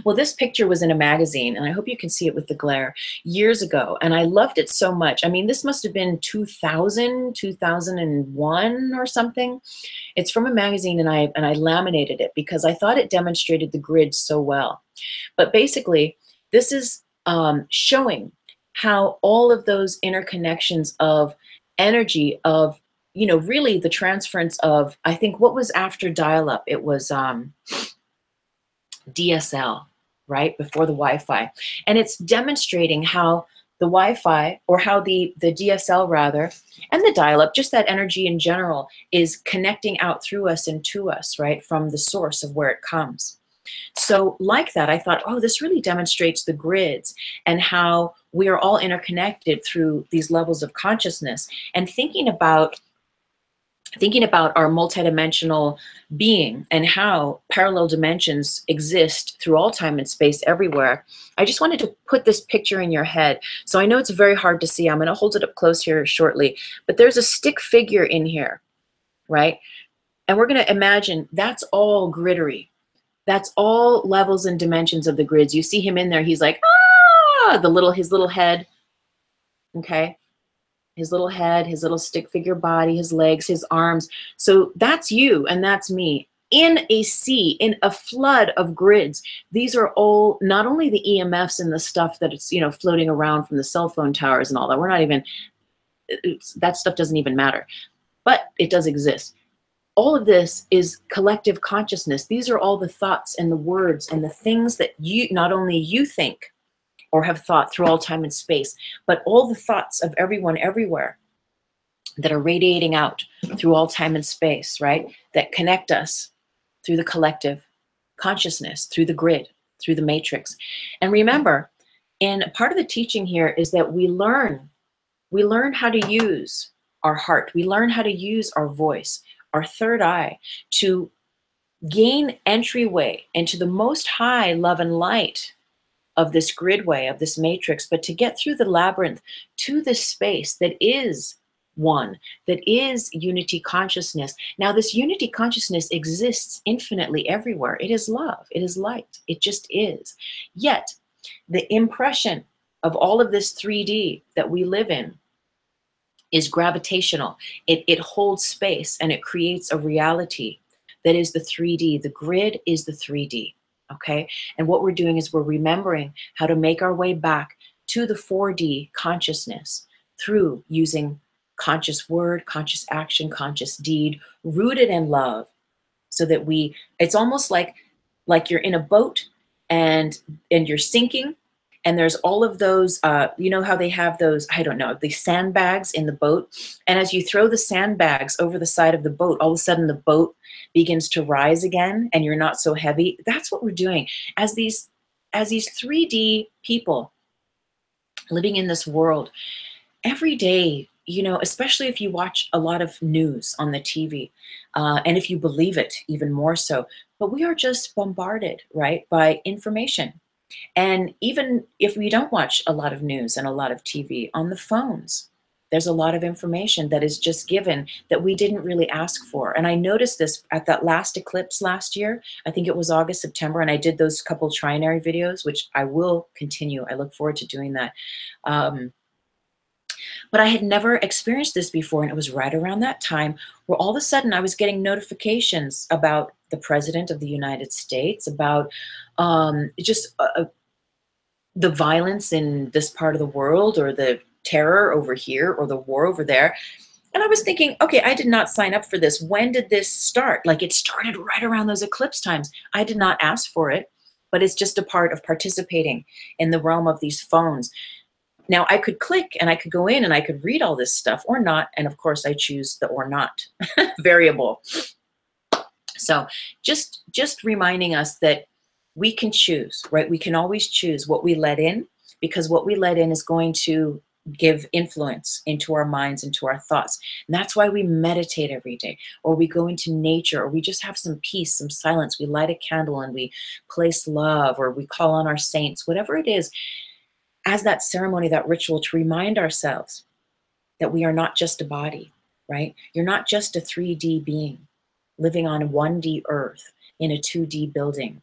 Well, this picture was in a magazine, and I hope you can see it with the glare, years ago, and I loved it so much. I mean, this must have been 2000, 2001 or something. It's from a magazine, and I laminated it because I thought it demonstrated the grid so well. But basically, this is showing how all of those interconnections of energy, of, you know, really the transference of, I think, what was after dial-up? It was DSL, right, before the Wi-Fi. And it's demonstrating how the Wi-Fi, or how the DSL rather, and the dial-up, just that energy in general, is connecting out through us and to us, right, from the source of where it comes. So like that, I thought, oh, this really demonstrates the grids and how we are all interconnected through these levels of consciousness. And thinking about our multidimensional being and how parallel dimensions exist through all time and space everywhere, I just wanted to put this picture in your head. So I know it's very hard to see. I'm going to hold it up close here shortly, but there's a stick figure in here, right? And we're going to imagine that's all griddery. That's all levels and dimensions of the grids. You see him in there. He's like, ah, his little head, okay? His little head, his little stick figure body, his legs, his arms. So that's you and that's me in a sea, in a flood of grids. These are all, not only the EMFs and the stuff that it's, you know, floating around from the cell phone towers and all that. We're not even, that stuff doesn't even matter, but it does exist. All of this is collective consciousness. These are all the thoughts and the words and the things that you, not only you think or have thought through all time and space, but all the thoughts of everyone everywhere that are radiating out through all time and space, right? That connect us through the collective consciousness, through the grid, through the matrix. And remember, in part of the teaching here is that we learn how to use our heart. We learn how to use our voice, our third eye, to gain entryway into the most high love and light of this gridway, of this matrix, but to get through the labyrinth to this space that is one, that is unity consciousness. Now, this unity consciousness exists infinitely everywhere. It is love. It is light. It just is. Yet, the impression of all of this 3D that we live in is gravitational. It holds space and it creates a reality that is the 3D. The grid is the 3D. Okay, and what we're doing is we're remembering how to make our way back to the 4D consciousness through using conscious word, conscious action, conscious deed, rooted in love, so that it's almost like you're in a boat and you're sinking, and there's all of those, you know how they have those, I don't know, the sandbags in the boat, and as you throw the sandbags over the side of the boat, all of a sudden the boat begins to rise again and you're not so heavy. That's what we're doing as these 3D people living in this world every day, you know, especially if you watch a lot of news on the TV, and if you believe it even more so. But we are just bombarded, right, by information. And even if we don't watch a lot of news and a lot of TV, on the phones, there's a lot of information that is just given that we didn't really ask for. And I noticed this at that last eclipse last year. I think it was August, September, and I did those couple trinary videos, which I will continue. I look forward to doing that. But I had never experienced this before, and it was right around that time where all of a sudden I was getting notifications about the President of the United States, about the violence in this part of the world, or the terror over here, or the war over there. And I was thinking, okay, I did not sign up for this. When did this start? Like, it started right around those eclipse times. I did not ask for it, but it's just a part of participating in the realm of these phones. Now, I could click and I could go in and I could read all this stuff or not. And of course, I choose the or not variable. So just reminding us that we can choose, right? We can always choose what we let in, because what we let in is going to give influence into our minds, into our thoughts. And that's why we meditate every day, or we go into nature, or we just have some peace, some silence. We light a candle and we place love, or we call on our saints, whatever it is, as that ceremony, that ritual, to remind ourselves that we are not just a body, right? You're not just a 3D being living on a 1D earth in a 2D building.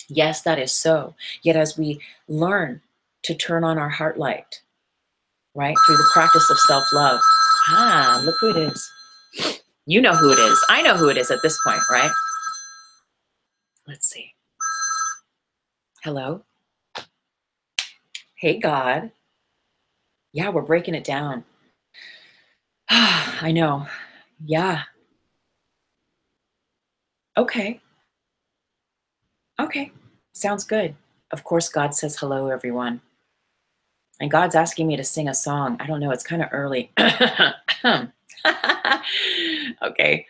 Yes, that is so. Yet as we learn to turn on our heart light, right, through the practice of self-love, look who it is. You know who it is. I know who it is at this point, right? Let's see. Hello. Hey, God. Yeah, we're breaking it down. I know. Yeah. Okay. Okay. Sounds good. Of course, God says hello, everyone. And God's asking me to sing a song. I don't know. It's kind of early. Okay.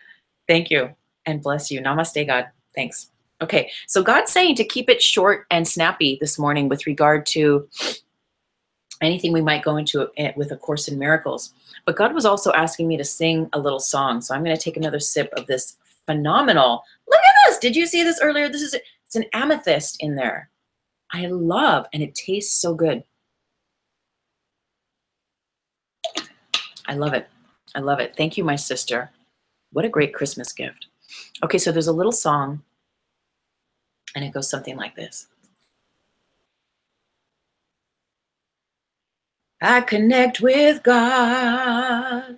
Thank you. And bless you. Namaste, God. Thanks. Okay. So God's saying to keep it short and snappy this morning with regard to anything we might go into it with A Course in Miracles. But God was also asking me to sing a little song. So I'm going to take another sip of this phenomenal. Look at this. Did you see this earlier? It's an amethyst in there. I love, and it tastes so good. I love it. I love it. Thank you, my sister. What a great Christmas gift. Okay, so there's a little song, and it goes something like this. I connect with God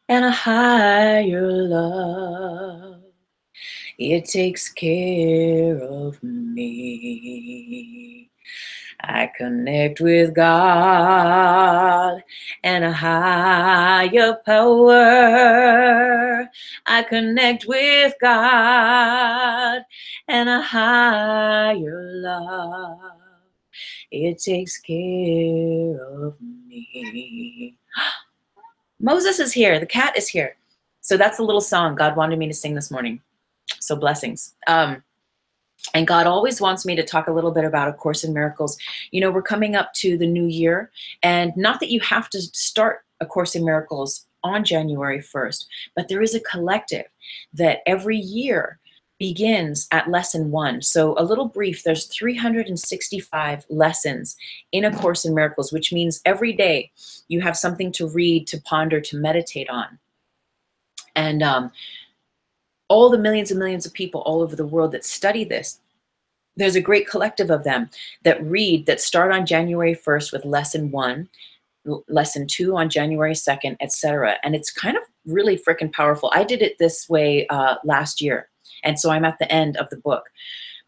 and a higher love. It takes care of me. I connect with God and a higher power. I connect with God and a higher love. It takes care of me. Moses is here. The cat is here. So that's a little song God wanted me to sing this morning. So blessings. And God always wants me to talk a little bit about A Course in Miracles. You know, we're coming up to the new year, and not that you have to start A Course in Miracles on January 1st, but there is a collective that every year begins at lesson 1. So a little brief, there's 365 lessons in A Course in Miracles, which means every day you have something to read, to ponder, to meditate on. And all the millions and millions of people all over the world that study this, there's a great collective of them that read, that start on January 1st with lesson 1, lesson 2 on January 2nd, etc. And it's kind of really freaking powerful. I did it this way last year. And so I'm at the end of the book.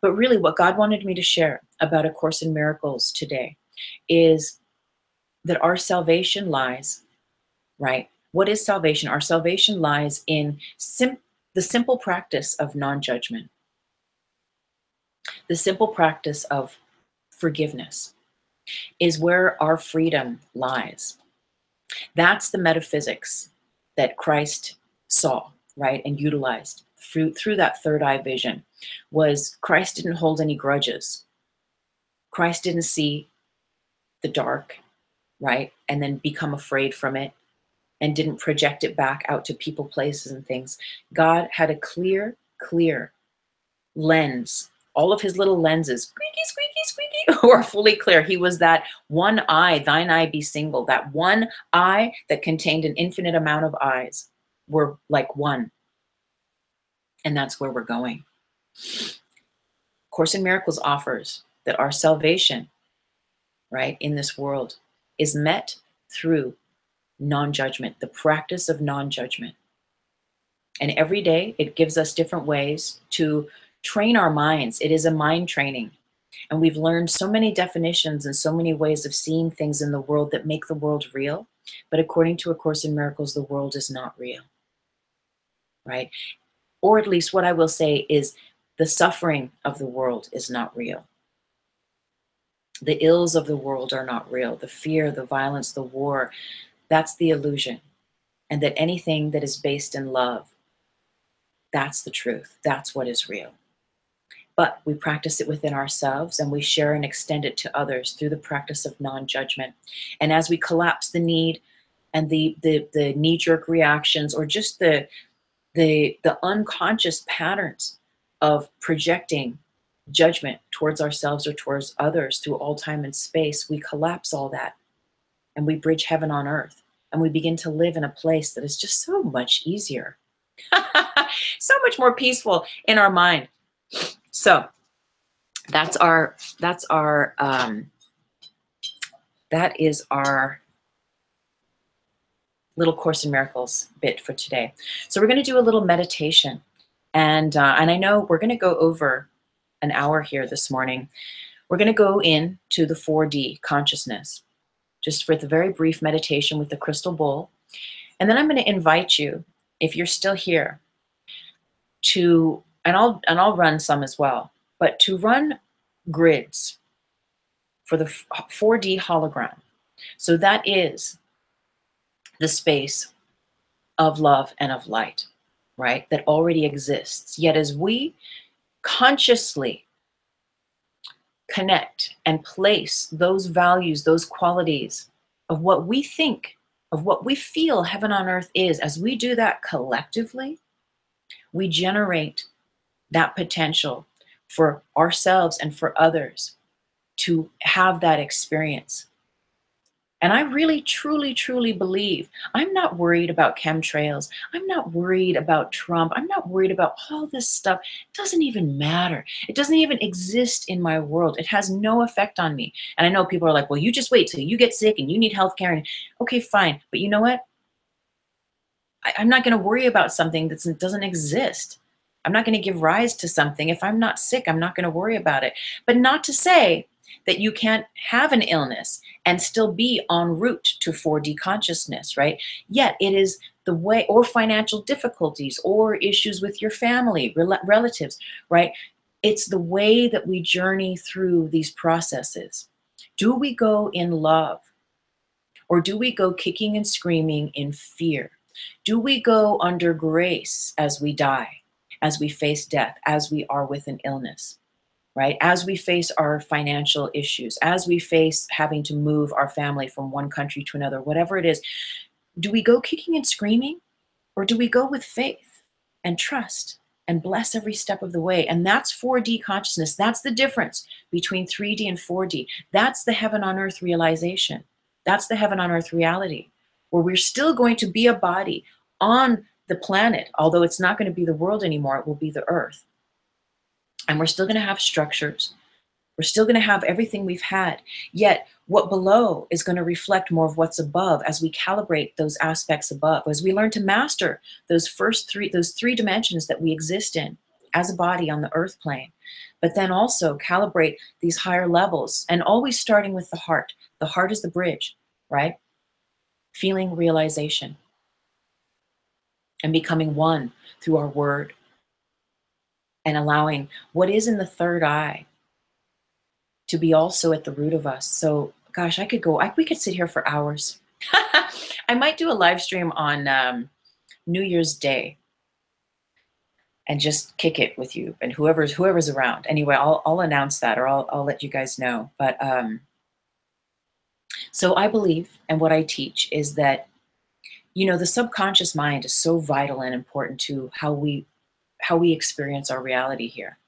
But really what God wanted me to share about A Course in Miracles today is that our salvation lies, right? What is salvation? Our salvation lies in the simple practice of non-judgment, the simple practice of forgiveness is where our freedom lies. That's the metaphysics that Christ saw, right, and utilized through that third eye vision. Was Christ didn't hold any grudges. Christ didn't see the dark, right, and then become afraid from it, and didn't project it back out to people, places, and things. God had a clear lens. All of his little lenses, squeaky, squeaky, squeaky, were fully clear. He was that one eye, thine eye be single. That one eye that contained an infinite amount of eyes were like one. And that's where we're going. Course in Miracles offers that our salvation, right, in this world is met through non-judgment, the practice of non-judgment. And every day it gives us different ways to train our minds. It is a mind training. And we've learned so many definitions and so many ways of seeing things in the world that make the world real. But according to A Course in Miracles, the world is not real, right? Or at least what I will say is the suffering of the world is not real. The ills of the world are not real. The fear, the violence, the war, that's the illusion. And that anything that is based in love, that's the truth. That's what is real. But we practice it within ourselves, and we share and extend it to others through the practice of non-judgment. And as we collapse the need and the knee-jerk reactions, or just the unconscious patterns of projecting judgment towards ourselves or towards others through all time and space, we collapse all that and we bridge heaven on earth, and we begin to live in a place that is just so much easier, so much more peaceful in our mind. So That's our, that is our little Course in Miracles bit for today. So we're going to do a little meditation. And I know we're going to go over an hour here this morning. We're going to go into the 4D consciousness, just for the very brief meditation with the crystal bowl. And then I'm going to invite you, if you're still here, to, and I'll run some as well, but to run grids for the 4D hologram. So that is the space of love and of light, right? That already exists. Yet as we consciously connect and place those values, those qualities of what we think, of what we feel heaven on earth is, as we do that collectively, we generate that potential for ourselves and for others to have that experience. And I really, truly, truly believe, I'm not worried about chemtrails. I'm not worried about Trump. I'm not worried about all this stuff. It doesn't even matter. It doesn't even exist in my world. It has no effect on me. And I know people are like, well, you just wait till you get sick and you need health care. And okay, fine. But you know what? I'm not going to worry about something that doesn't exist. I'm not going to give rise to something. If I'm not sick, I'm not going to worry about it. But not to say that you can't have an illness and still be en route to 4D consciousness, right? Yet it is the way, or financial difficulties, or issues with your family, relatives, right? It's the way that we journey through these processes. Do we go in love, or do we go kicking and screaming in fear? Do we go under grace as we die, as we face death, as we are with an illness? Right? As we face our financial issues, as we face having to move our family from one country to another, whatever it is, do we go kicking and screaming, or do we go with faith and trust and bless every step of the way? And that's 4D consciousness. That's the difference between 3D and 4D. That's the heaven on earth realization. That's the heaven on earth reality, where we're still going to be a body on the planet, although it's not going to be the world anymore, it will be the earth. And we're still going to have structures. We're still going to have everything we've had. Yet what below is going to reflect more of what's above as we calibrate those aspects above, as we learn to master those three dimensions that we exist in as a body on the earth plane, but then also calibrate these higher levels, and always starting with the heart. The heart is the bridge, right? Feeling realization and becoming one through our word, and allowing what is in the third eye to be also at the root of us. So, gosh, we could sit here for hours. I might do a live stream on New Year's Day and just kick it with you and whoever's around. Anyway, I'll announce that, or I'll let you guys know. But so I believe, and what I teach is that, you know, the subconscious mind is so vital and important to how we experience our reality here.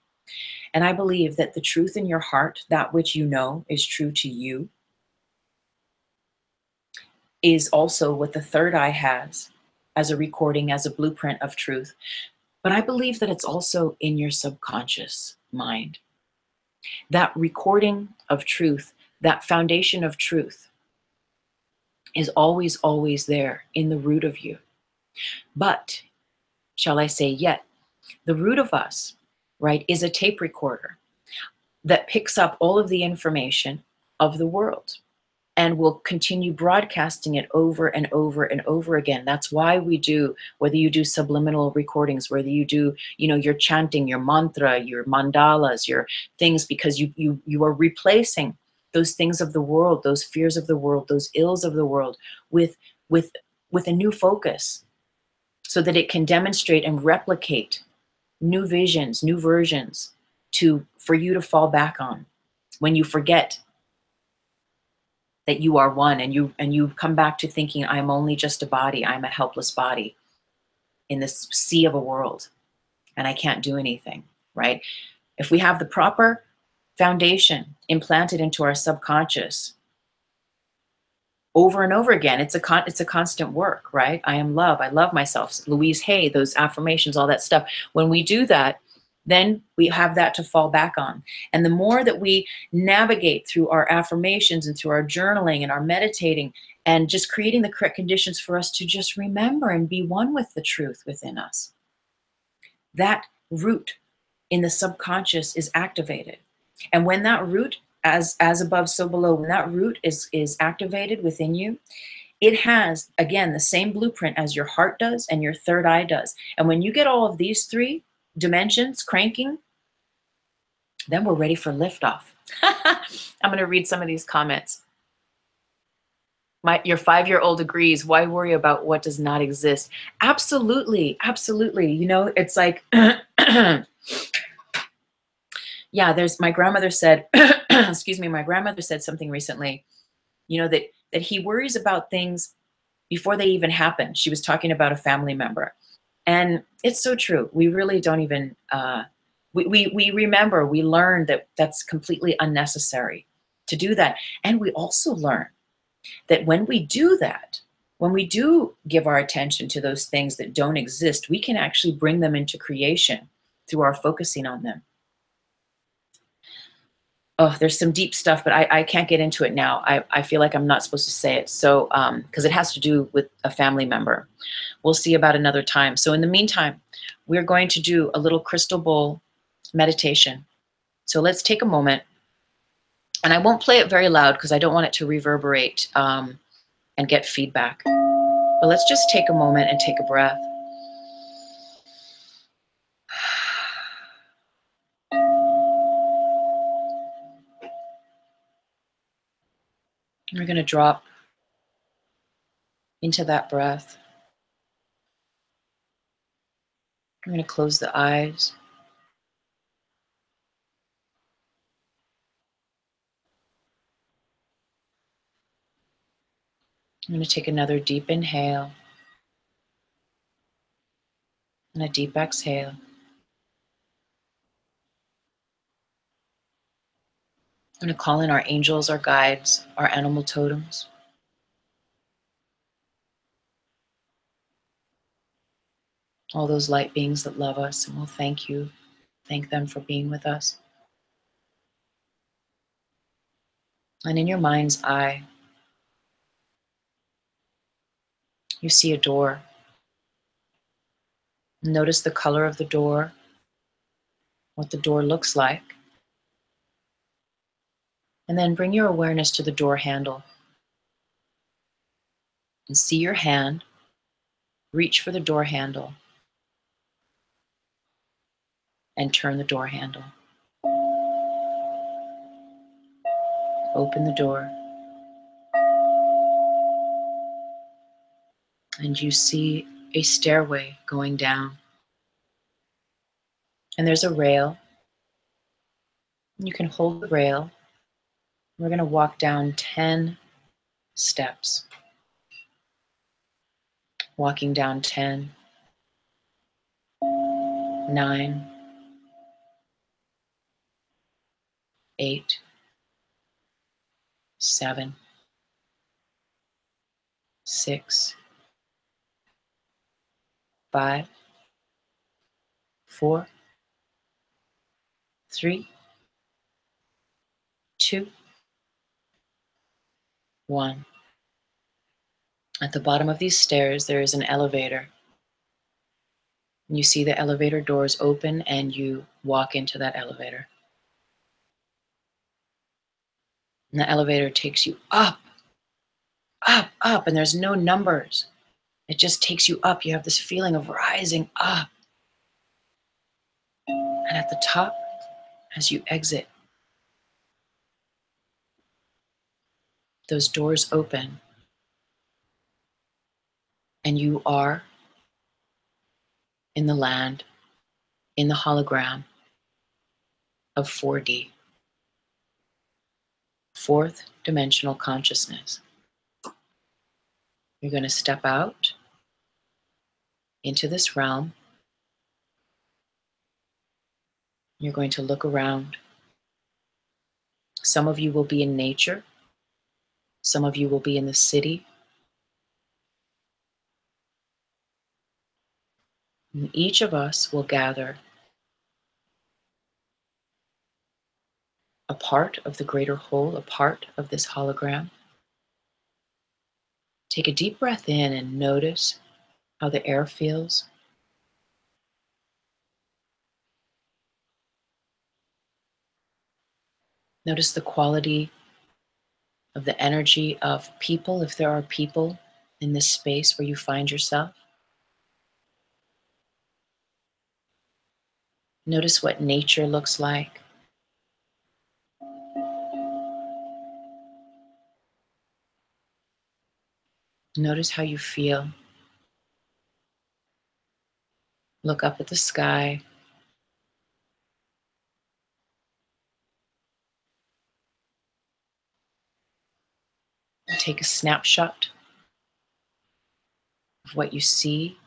And I believe that the truth in your heart, that which you know is true to you, is also what the third eye has as a recording, as a blueprint of truth. But I believe that it's also in your subconscious mind. That recording of truth, that foundation of truth, is always, always there in the root of you. But, shall I say yet, the root of us, right, is a tape recorder that picks up all of the information of the world and will continue broadcasting it over and over and over again. That's why we do, whether you do subliminal recordings, whether you do, you know, your chanting, your mantra, your mandalas, your things, because you are replacing those things of the world, those fears of the world, those ills of the world with a new focus, so that it can demonstrate and replicate new visions, new versions for you to fall back on when you forget that you are one, and you come back to thinking, I'm only just a body, I'm a helpless body in this sea of a world, and I can't do anything, right? If we have the proper foundation implanted into our subconscious over and over again, it's a constant work, right? I am love, I love myself, Louise Hay, those affirmations, all that stuff. When we do that, then we have that to fall back on. And the more that we navigate through our affirmations and through our journaling and our meditating and just creating the correct conditions for us to just remember and be one with the truth within us, that root in the subconscious is activated. And when that root, as above, so below, when that root is activated within you, it has, again, the same blueprint as your heart does and your third eye does. And when you get all of these three dimensions cranking, then we're ready for liftoff. I'm going to read some of these comments. Your 5-year-old agrees. Why worry about what does not exist? Absolutely. Absolutely. You know, it's like, yeah, my grandmother said, excuse me, my grandmother said something recently, you know, that he worries about things before they even happen. She was talking about a family member. And it's so true. We really don't even, we remember, we learn that that's completely unnecessary to do that. And we also learn that when we do that, when we do give our attention to those things that don't exist, we can actually bring them into creation through our focusing on them. Oh, there's some deep stuff, but I can't get into it now. I feel like I'm not supposed to say it. So, because it has to do with a family member. We'll see about another time. So in the meantime, we're going to do a little crystal bowl meditation. So let's take a moment, and I won't play it very loud because I don't want it to reverberate and get feedback. But let's just take a moment and take a breath. We're going to drop into that breath. I'm going to close the eyes. I'm going to take another deep inhale and a deep exhale. I'm going to call in our angels, our guides, our animal totems. All those light beings that love us, and we'll thank them for being with us. And in your mind's eye, you see a door. Notice the color of the door, what the door looks like. And then bring your awareness to the door handle. And see your hand, reach for the door handle, and turn the door handle. Open the door. And you see a stairway going down. And there's a rail. You can hold the rail. We're going to walk down 10 steps. Walking down 10, 9, 8, 7, 6, 5, 4, 3, 2, 1. At the bottom of these stairs, there is an elevator. And you see the elevator doors open and you walk into that elevator. And the elevator takes you up, up, up, and there's no numbers. It just takes you up. You have this feeling of rising up. And at the top, as you exit, those doors open and you are in the land, in the hologram of 4D, fourth dimensional consciousness. You're going to step out into this realm. You're going to look around. Some of you will be in nature. Some of you will be in the city. And each of us will gather a part of the greater whole, a part of this hologram. Take a deep breath in and notice how the air feels. Notice the quality of the energy of people, if there are people in this space where you find yourself. Notice what nature looks like. Notice how you feel. Look up at the sky. Take a snapshot of what you see,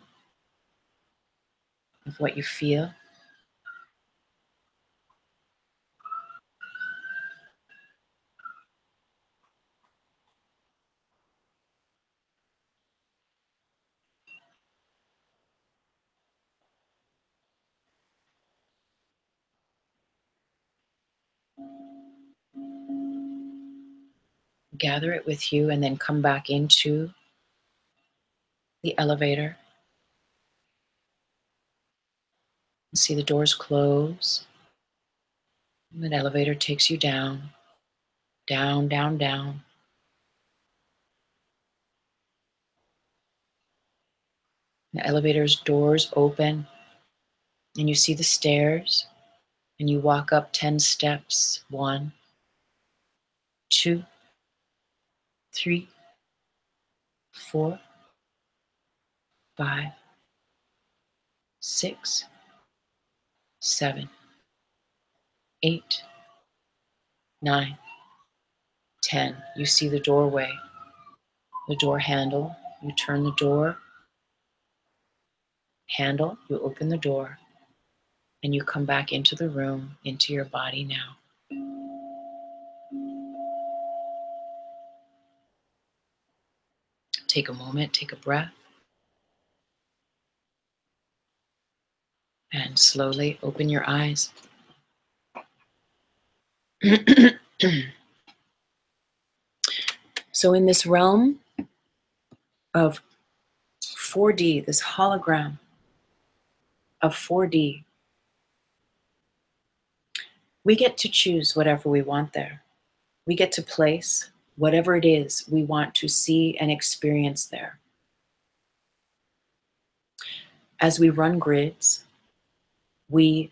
of what you feel. Gather it with you and then come back into the elevator. See the doors close. And the elevator takes you down, down, down, down. The elevator's doors open and you see the stairs and you walk up 10 steps. 1, 2, 3, 4, 5, 6, 7, 8, 9, 10. You see the doorway, the door handle. You turn the door handle, you open the door, and you come back into the room, into your body now. Take a moment, take a breath, and slowly open your eyes. So in this realm of 4D, this hologram of 4D, we get to choose whatever we want there. We get to place whatever it is we want to see and experience there. As we run grids, we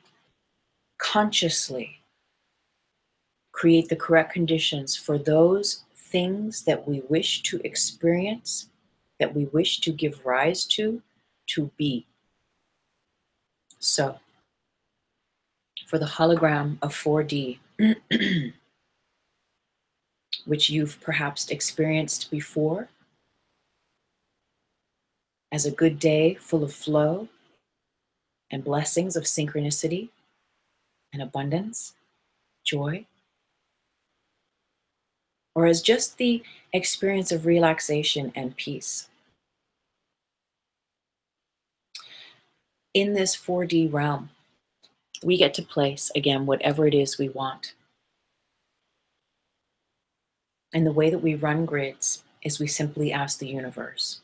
consciously create the correct conditions for those things that we wish to experience, that we wish to give rise to be. So, for the hologram of 4D, which you've perhaps experienced before, as a good day full of flow and blessings of synchronicity and abundance, joy, or as just the experience of relaxation and peace. In this 4D realm, we get to place, again, whatever it is we want. And the way that we run grids is we simply ask the universe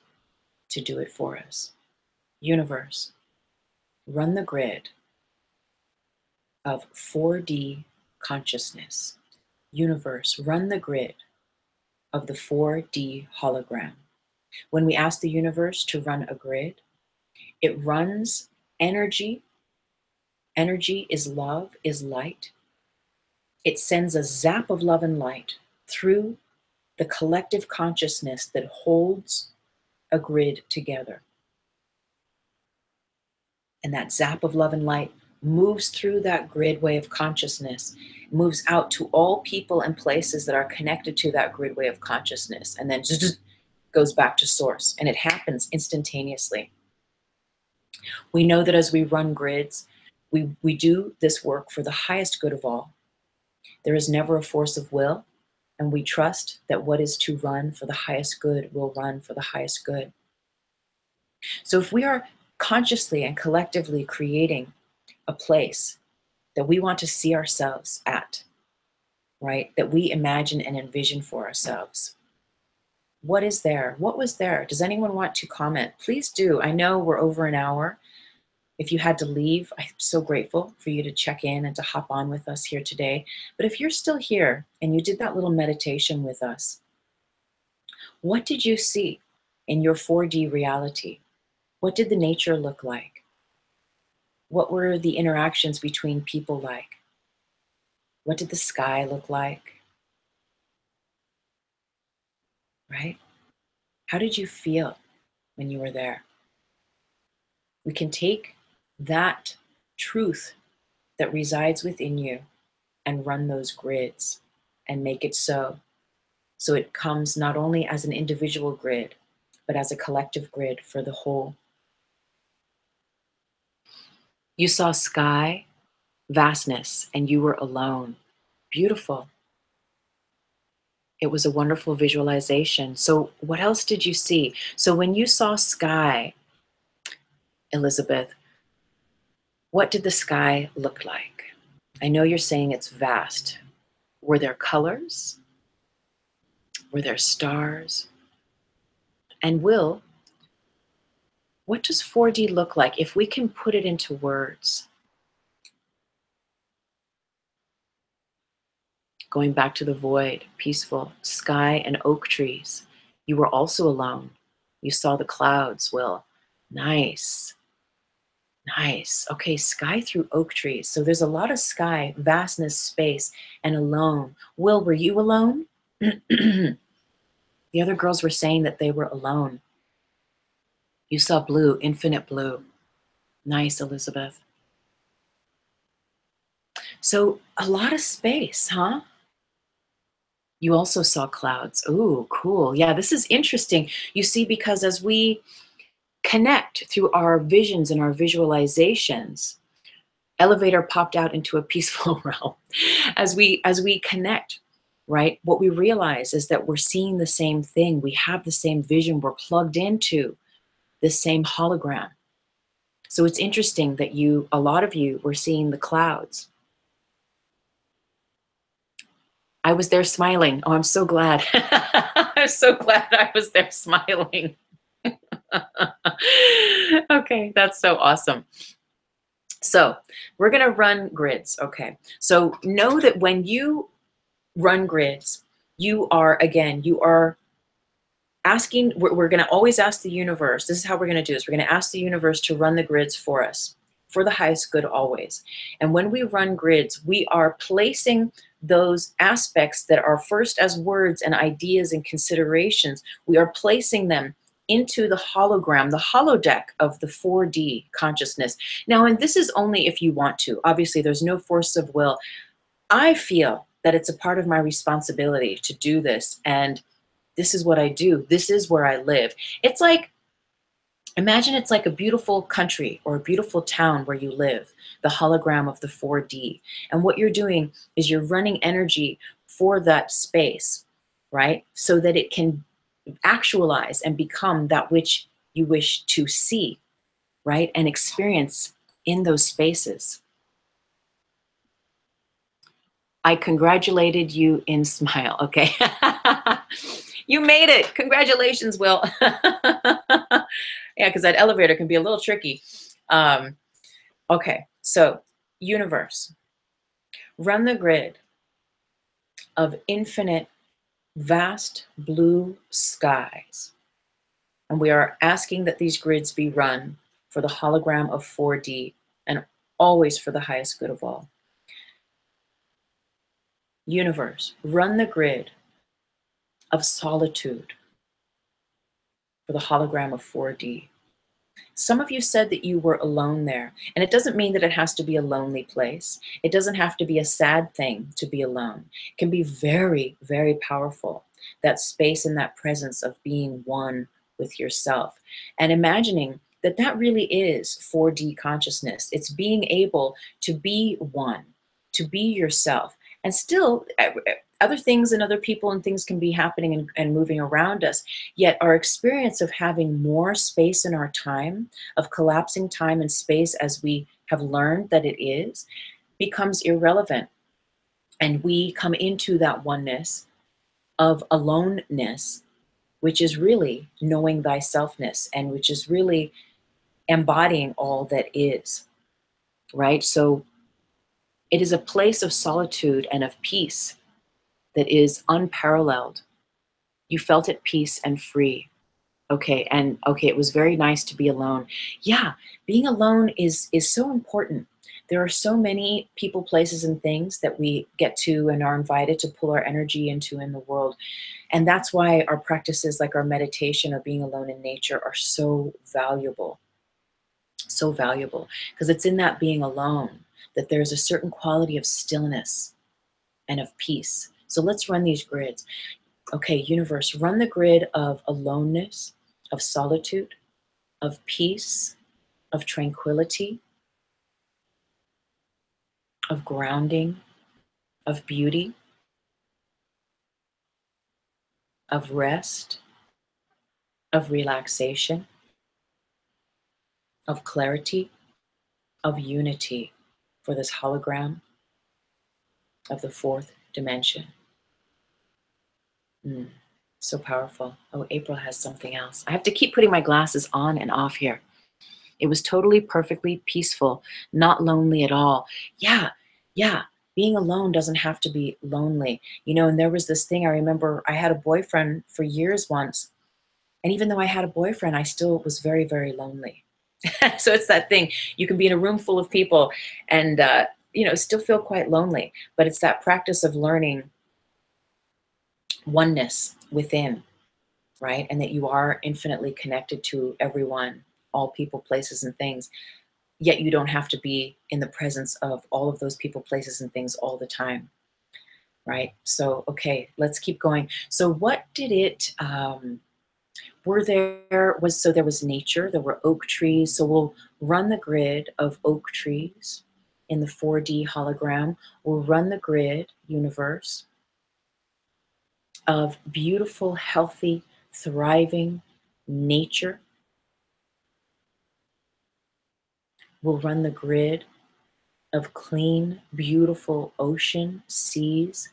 to do it for us. Universe, run the grid of 4D consciousness. Universe, run the grid of the 4D hologram. When we ask the universe to run a grid, it runs energy. Energy is love, is light. It sends a zap of love and light through the collective consciousness that holds a grid together. And that zap of love and light moves through that grid way of consciousness, moves out to all people and places that are connected to that grid way of consciousness, and then goes back to source. And it happens instantaneously. We know that as we run grids, we do this work for the highest good of all. There is never a force of will, and we trust that what is to run for the highest good will run for the highest good. So if we are consciously and collectively creating a place that we want to see ourselves at, right, that we imagine and envision for ourselves. What is there? What was there? Does anyone want to comment? Please do. I know we're over an hour. If you had to leave, I'm so grateful for you to check in and to hop on with us here today. But if you're still here and you did that little meditation with us, what did you see in your 4D reality? What did the nature look like? What were the interactions between people like? What did the sky look like? Right? How did you feel when you were there? We can take that truth that resides within you and run those grids and make it so. So it comes not only as an individual grid, but as a collective grid for the whole. You saw sky, vastness, and you were alone. Beautiful. It was a wonderful visualization. So what else did you see? So when you saw sky, Elizabeth, what did the sky look like? I know you're saying it's vast. Were there colors? Were there stars? And Will, what does 4D look like if we can put it into words? Going back to the void, peaceful, sky and oak trees. You were also alone. You saw the clouds, Will. Nice. Nice. Okay, sky through oak trees. So there's a lot of sky, vastness, space, and alone. Will, were you alone? The other girls were saying that they were alone. You saw blue, infinite blue. Nice, Elizabeth. So a lot of space, huh? You also saw clouds. Ooh, cool. Yeah, this is interesting. You see, because as we connect through our visions and our visualizations, elevator popped out into a peaceful realm. As we connect, right, what we realize is that we're seeing the same thing. We have the same vision. We're plugged into the same hologram. So it's interesting that a lot of you were seeing the clouds. I was there smiling. Oh, I'm so glad. I'm so glad I was there smiling. Okay, that's so awesome. So we're going to run grids. Okay. So know that when you run grids, you are asking, we're going to always ask the universe. This is how we're going to do this. We're going to ask the universe to run the grids for us, for the highest good always. And when we run grids, we are placing those aspects that are first as words and ideas and considerations, we are placing them into the hologram, the holodeck of the 4D consciousness. Now, and this is only if you want to. Obviously, there's no force of will. I feel that it's a part of my responsibility to do this, and this is what I do. This is where I live. It's like, imagine it's like a beautiful country or a beautiful town where you live, the hologram of the 4D. And what you're doing is you're running energy for that space, right? So that it can actualize and become that which you wish to see, right? And experience in those spaces. I congratulated you in smile, okay? You made it. Congratulations, Will. Yeah, because that elevator can be a little tricky. Okay, so universe. Run the grid of infinite, vast blue skies. And we are asking that these grids be run for the hologram of 4D and always for the highest good of all. Universe, run the grid of solitude for the hologram of 4D. Some of you said that you were alone there, and it doesn't mean that it has to be a lonely place. It doesn't have to be a sad thing to be alone. It can be very, very powerful, that space and that presence of being one with yourself, and imagining that that really is 4D consciousness. It's being able to be one, to be yourself, and still other things and other people and things can be happening and moving around us, yet our experience of having more space in our time, of collapsing time and space as we have learned that it is, becomes irrelevant. And we come into that oneness of aloneness, which is really knowing thyselfness, and which is really embodying all that is, right? So it is a place of solitude and of peace that is unparalleled. You felt at peace and free. Okay, and okay, it was very nice to be alone. Yeah, being alone is so important. There are so many people, places, and things that we get to and are invited to pull our energy into in the world. And that's why our practices like our meditation or being alone in nature are so valuable. So valuable. Because it's in that being alone that there's a certain quality of stillness and of peace. So let's run these grids. Okay, universe, run the grid of aloneness, of solitude, of peace, of tranquility, of grounding, of beauty, of rest, of relaxation, of clarity, of unity for this hologram of the fourth dimension. So powerful. Oh, April has something else. I have to keep putting my glasses on and off here. It was totally, perfectly peaceful, not lonely at all. Yeah, yeah. Being alone doesn't have to be lonely. You know, and there was this thing, I remember I had a boyfriend for years once. And even though I had a boyfriend, I still was very, very lonely. So it's that thing. You can be in a room full of people and, still feel quite lonely. But it's that practice of learning oneness within, right? And that you are infinitely connected to everyone, all people, places, and things. Yet you don't have to be in the presence of all of those people, places, and things all the time, right? So, okay, let's keep going. So what did it, there was nature, there were oak trees. So we'll run the grid of oak trees in the 4D hologram. We'll run the grid universe of beautiful, healthy, thriving nature. We'll run the grid of clean, beautiful ocean, seas,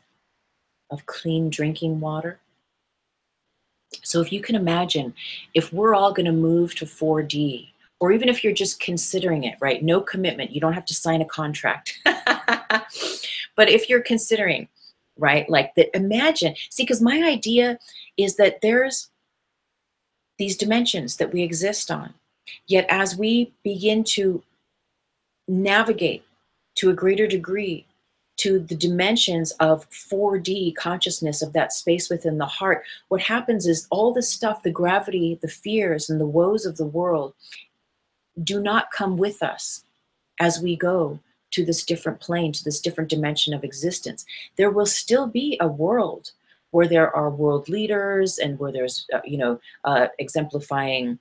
of clean drinking water. So if you can imagine, if we're all going to move to 4D, or even if you're just considering it, right? No commitment, you don't have to sign a contract. But if you're considering, right, like that, imagine, see, because my idea is that there's these dimensions that we exist on. Yet as we begin to navigate to a greater degree to the dimensions of 4D consciousness of that space within the heart, what happens is all the stuff, the gravity, the fears, and the woes of the world do not come with us as we go to this different plane, to this different dimension of existence. There will still be a world where there are world leaders and where there's, exemplifying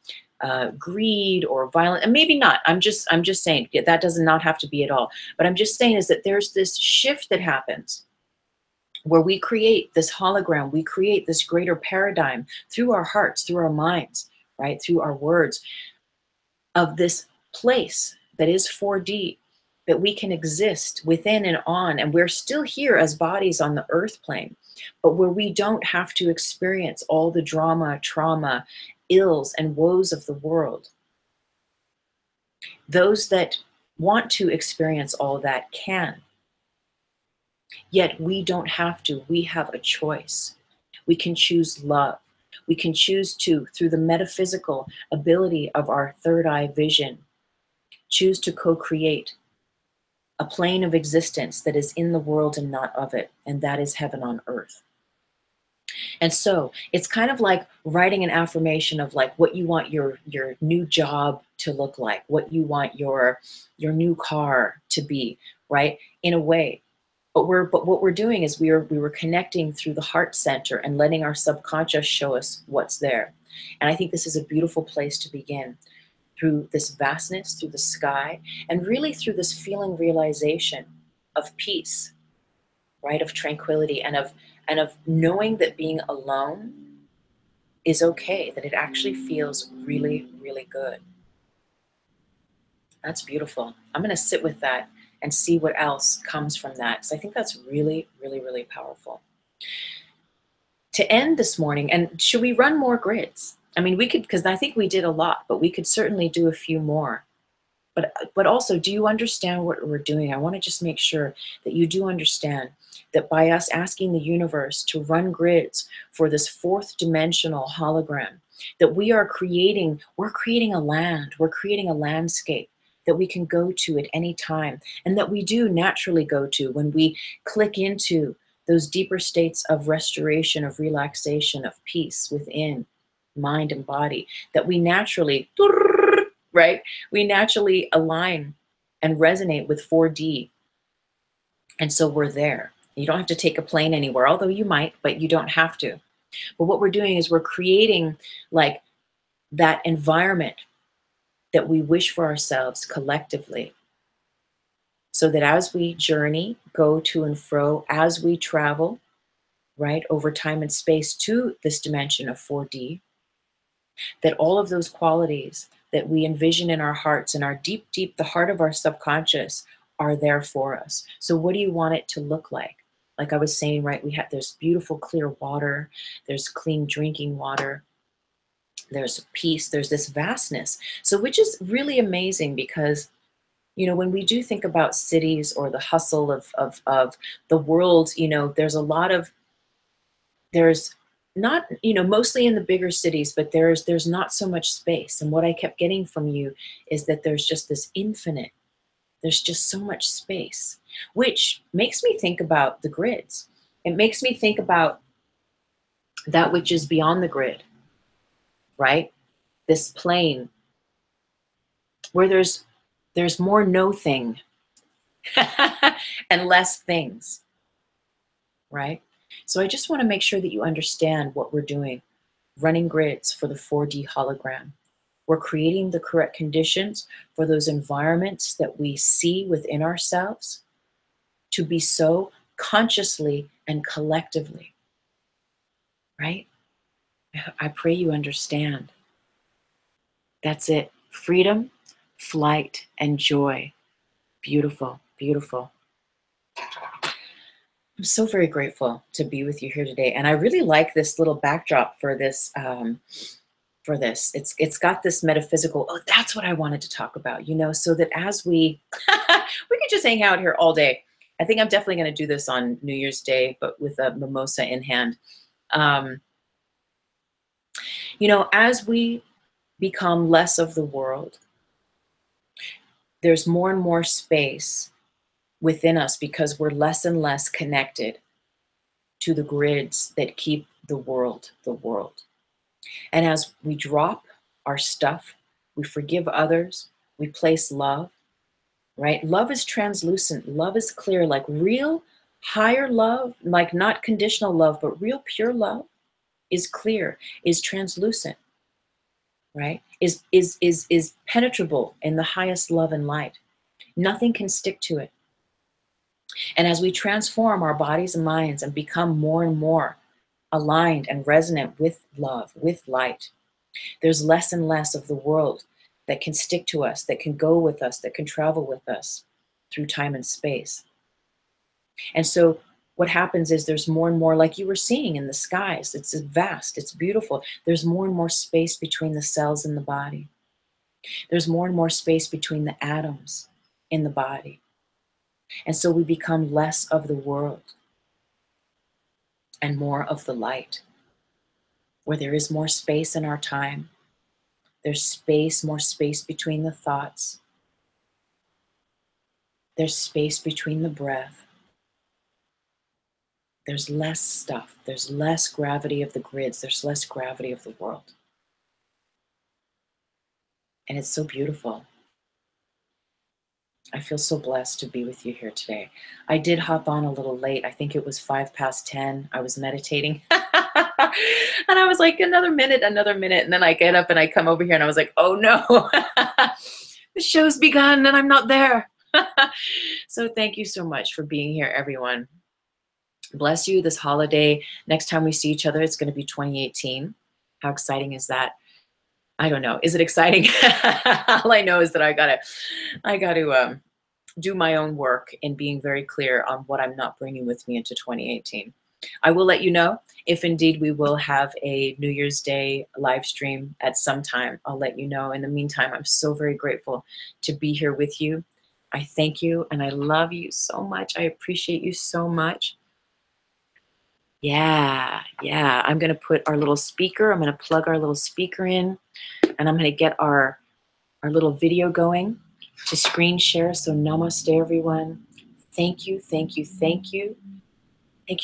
greed or violence, and maybe not. I'm just saying that does not have to be at all. But I'm just saying is that there's this shift that happens where we create this hologram, we create this greater paradigm through our hearts, through our minds, right, through our words, of this place that is 4D, that we can exist within and on, and we're still here as bodies on the earth plane, but where we don't have to experience all the drama, trauma, ills, and woes of the world. Those that want to experience all that can. Yet we don't have to. We have a choice. We can choose love. We can choose to, through the metaphysical ability of our third eye vision, choose to co-create a plane of existence that is in the world and not of it, and that is heaven on earth. And so it's kind of like writing an affirmation of like what you want your new job to look like, what you want your new car to be, right? In a way. But what we're doing is we were connecting through the heart center and letting our subconscious show us what's there. And I think this is a beautiful place to begin, through this vastness, through the sky, and really through this feeling realization of peace, right? Of tranquility and of knowing that being alone is okay, that it actually feels really, really good. That's beautiful. I'm going to sit with that and see what else comes from that. So I think that's really, really, really powerful. To end this morning, and should we run more grids? I mean, we could, because I think we did a lot, but we could certainly do a few more. But also, do you understand what we're doing? I want to just make sure that you do understand that by us asking the universe to run grids for this fourth dimensional hologram, that we're creating a land, we're creating a landscape that we can go to at any time, and that we do naturally go to when we click into those deeper states of restoration, of relaxation, of peace within mind and body, that we naturally, right? We naturally align and resonate with 4D. And so we're there. You don't have to take a plane anywhere, although you might, but you don't have to. But what we're doing is we're creating like that environment that we wish for ourselves collectively. So that as we journey, go to and fro, as we travel, right, over time and space to this dimension of 4D, that all of those qualities that we envision in our hearts and our deep, the heart of our subconscious are there for us. So what do you want it to look like? Like I was saying, right, there's beautiful clear water, there's clean drinking water, there's peace, there's this vastness. So which is really amazing because, you know, when we do think about cities or the hustle of the world, you know, there's not, you know, mostly in the bigger cities, but there's not so much space. And what I kept getting from you is that there's just this infinite, there's just so much space, which makes me think about the grids. It makes me think about that which is beyond the grid, right? This plane where there's more no thing and less things, right? So I just want to make sure that you understand what we're doing, running grids for the 4D hologram. We're creating the correct conditions for those environments that we see within ourselves to be so consciously and collectively, right? I pray you understand. That's it. Freedom, flight, and joy. Beautiful, beautiful. I'm so very grateful to be with you here today. And I really like this little backdrop for this. It's got this metaphysical, oh, that's what I wanted to talk about, you know, so that as we could just hang out here all day. I think I'm definitely going to do this on New Year's Day, but with a mimosa in hand. You know, as we become less of the world, there's more and more space within us because we're less and less connected to the grids that keep the world the world. And as we drop our stuff, we forgive others, we place love, right? Love is translucent, love is clear, like real higher love, like not conditional love, but real pure love is clear, is translucent, right? Is penetrable in the highest love and light. Nothing can stick to it. And as we transform our bodies and minds and become more and more aligned and resonant with love, with light, there's less and less of the world that can stick to us, that can go with us, that can travel with us through time and space. And so what happens is there's more and more, like you were seeing in the skies, it's vast, it's beautiful. There's more and more space between the cells in the body. There's more and more space between the atoms in the body. And so we become less of the world and more of the light, where there is more space in our time. There's space, more space between the thoughts. There's space between the breath. There's less stuff. There's less gravity of the grids. There's less gravity of the world. And it's so beautiful. I feel so blessed to be with you here today. I did hop on a little late. I think it was 10:05. I was meditating. And I was like, another minute. And then I get up and I come over here and I was like, oh no, the show's begun and I'm not there. So thank you so much for being here, everyone. Bless you this holiday. Next time we see each other, it's going to be 2018. How exciting is that? I don't know. Is it exciting? All I know is that I gotta do my own work in being very clear on what I'm not bringing with me into 2018. I will let you know if indeed we will have a New Year's Day live stream at some time. I'll let you know. In the meantime, I'm so very grateful to be here with you. I thank you and I love you so much. I appreciate you so much. Yeah. I'm going to put our little speaker, I'm going to plug our little speaker in, and I'm going to get our little video going to screen share. So namaste, everyone. Thank you. Thank you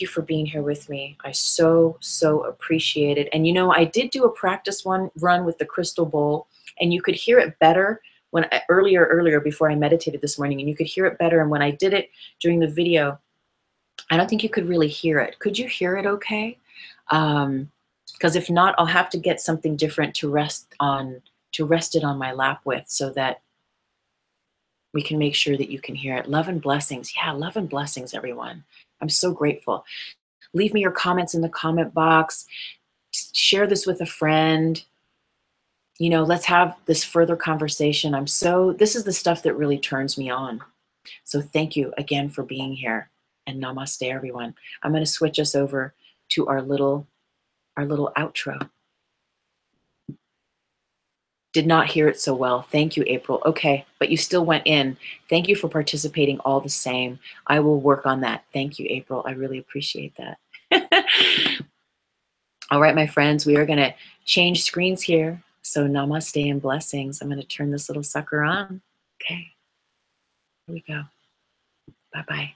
for being here with me. I so appreciate it. And you know, I did do a practice run with the crystal bowl, and you could hear it better when earlier before I meditated this morning, and you could hear it better. And when I did it during the video, I don't think you could really hear it. Could you hear it okay? Because if not, I'll have to get something different to rest it on my lap with, so that we can make sure that you can hear it. Love and blessings. Yeah, love and blessings, everyone. I'm so grateful. Leave me your comments in the comment box. Share this with a friend. You know, let's have this further conversation. This is the stuff that really turns me on. So thank you again for being here, and namaste, everyone. I'm going to switch us over to our little outro. Did not hear it so well. Thank you, April. Okay, but you still went in. Thank you for participating all the same. I will work on that. Thank you, April. I really appreciate that. All right, my friends, we are going to change screens here. So namaste and blessings. I'm going to turn this little sucker on. Okay, here we go. Bye-bye.